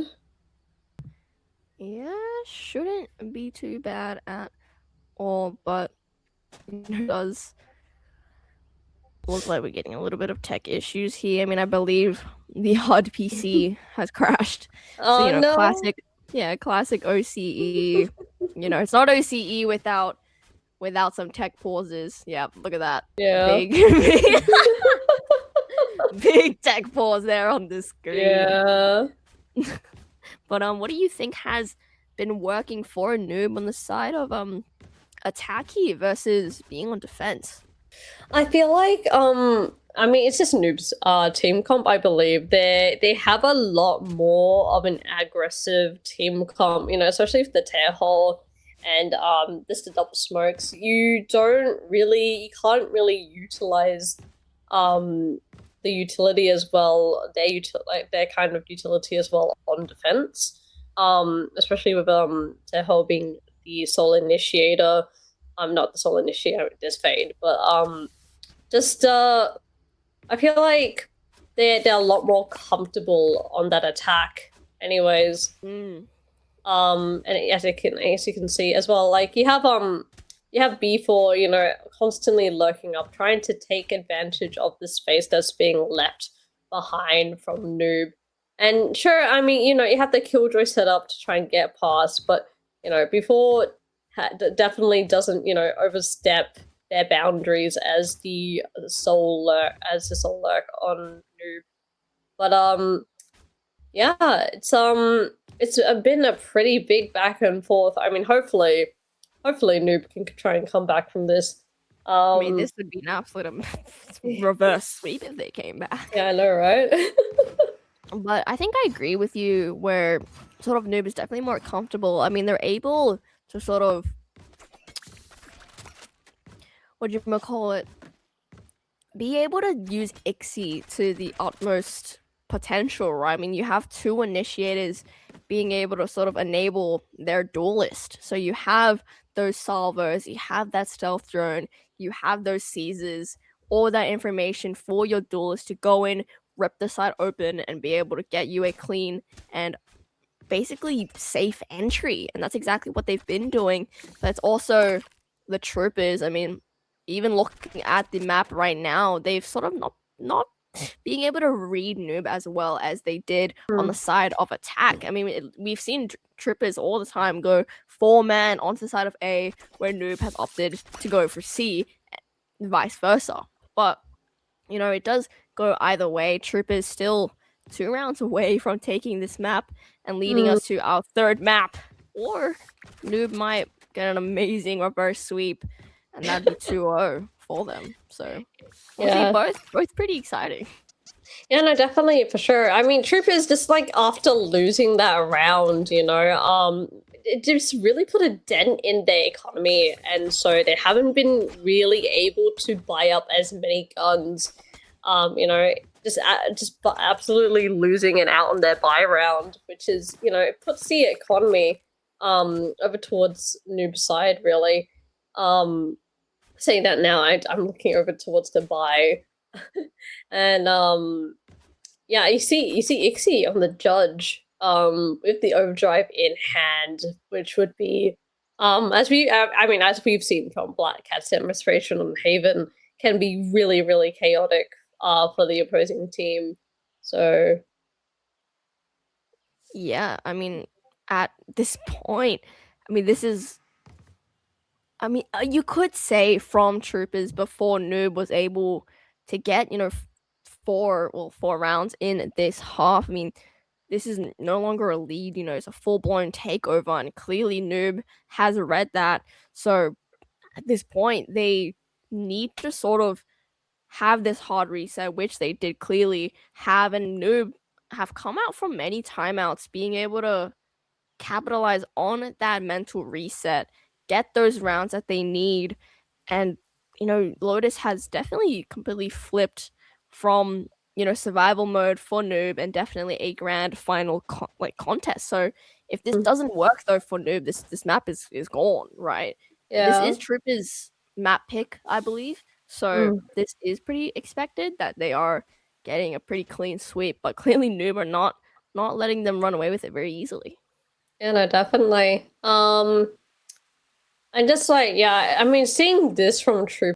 Yeah, shouldn't be too bad at all, but it does look like we're getting a little bit of tech issues here. I mean, I believe the HUD PC has crashed. So, you know, no. classic OCE. You know, it's not OCE without some tech pauses. Yeah, look at that. Yeah. Big tech pause there on the screen. Yeah. But what do you think has been working for Noob on the side of attack here versus being on defense? I feel like I mean, it's just Noob's team comp, I believe. They have a lot more of an aggressive team comp, you know, especially with the tear hole and just the double smokes. You can't really utilize the utility as well, their kind of utility as well on defense. Especially with tear hole being the sole initiator. Not the sole initiator, there's Fade, but just I feel like they're a lot more comfortable on that attack, anyways. And as you can see as well, like you have B4, you know, constantly lurking up, trying to take advantage of the space that's being left behind from Noob. And sure, I mean, you know, you have the Killjoy set up to try and get past, but you know, B4 definitely doesn't, you know, overstep their boundaries as the sole lurk on Noob. But yeah, it's been a pretty big back and forth. I mean, hopefully Noob can try and come back from this. I mean, Um, this would be an absolute reverse sweep if they came back. yeah, I know, right? But I think I agree with you where sort of Noob is definitely more comfortable. I mean, they're able to sort of, what do you call it, be able to use Ixie to the utmost potential, right? I mean, you have two initiators being able to sort of enable their duelist. So you have those salvos, you have that stealth drone, you have those Caesars, all that information for your duelist to go in, rip the site open, and be able to get you a clean and basically safe entry. And that's exactly what they've been doing. But it's also the troopers. I mean, even looking at the map right now, they've sort of not being able to read Noob as well as they did on the side of attack. I mean, we've seen troopers all the time go 4-man onto the side of A, where Noob has opted to go for C, vice versa. But you know, it does go either way. Troopers still 2 rounds away from taking this map and leading us to our third map. Or Noob might get an amazing reverse sweep, and that'd be 2-0 for them. So we'll see, both pretty exciting. Yeah, no, definitely, for sure. I mean, Troopers just like after losing that round, it just really put a dent in their economy, and so they haven't been really able to buy up as many guns. Just absolutely losing it out on their buy round, which is it puts the economy over towards Noob's side really. Saying that now, I'm looking over towards the buy. And yeah, you see Ixie on the judge with the overdrive in hand, which would be as we've seen from Black Cat's demonstration on Haven, can be really, really chaotic for the opposing team. So yeah, I mean, at this point, I mean, this is, I mean, you could say from Troopers before Noob was able to get, 4 rounds in this half. I mean, this is no longer a lead, it's a full-blown takeover, and clearly Noob has read that. So at this point, they need to sort of have this hard reset, which they did clearly have, and Noob have come out from many timeouts being able to capitalize on that mental reset, get those rounds that they need. And, Lotus has definitely completely flipped from, survival mode for Noob and definitely a grand final contest. So if this doesn't work though for Noob, this map is gone, right? yeah, This is Trooper's map pick, I believe. So this is pretty expected that they are getting a pretty clean sweep, but clearly Noob are not letting them run away with it very easily. yeah, no, definitely. And just like, yeah, I mean, seeing this from Troop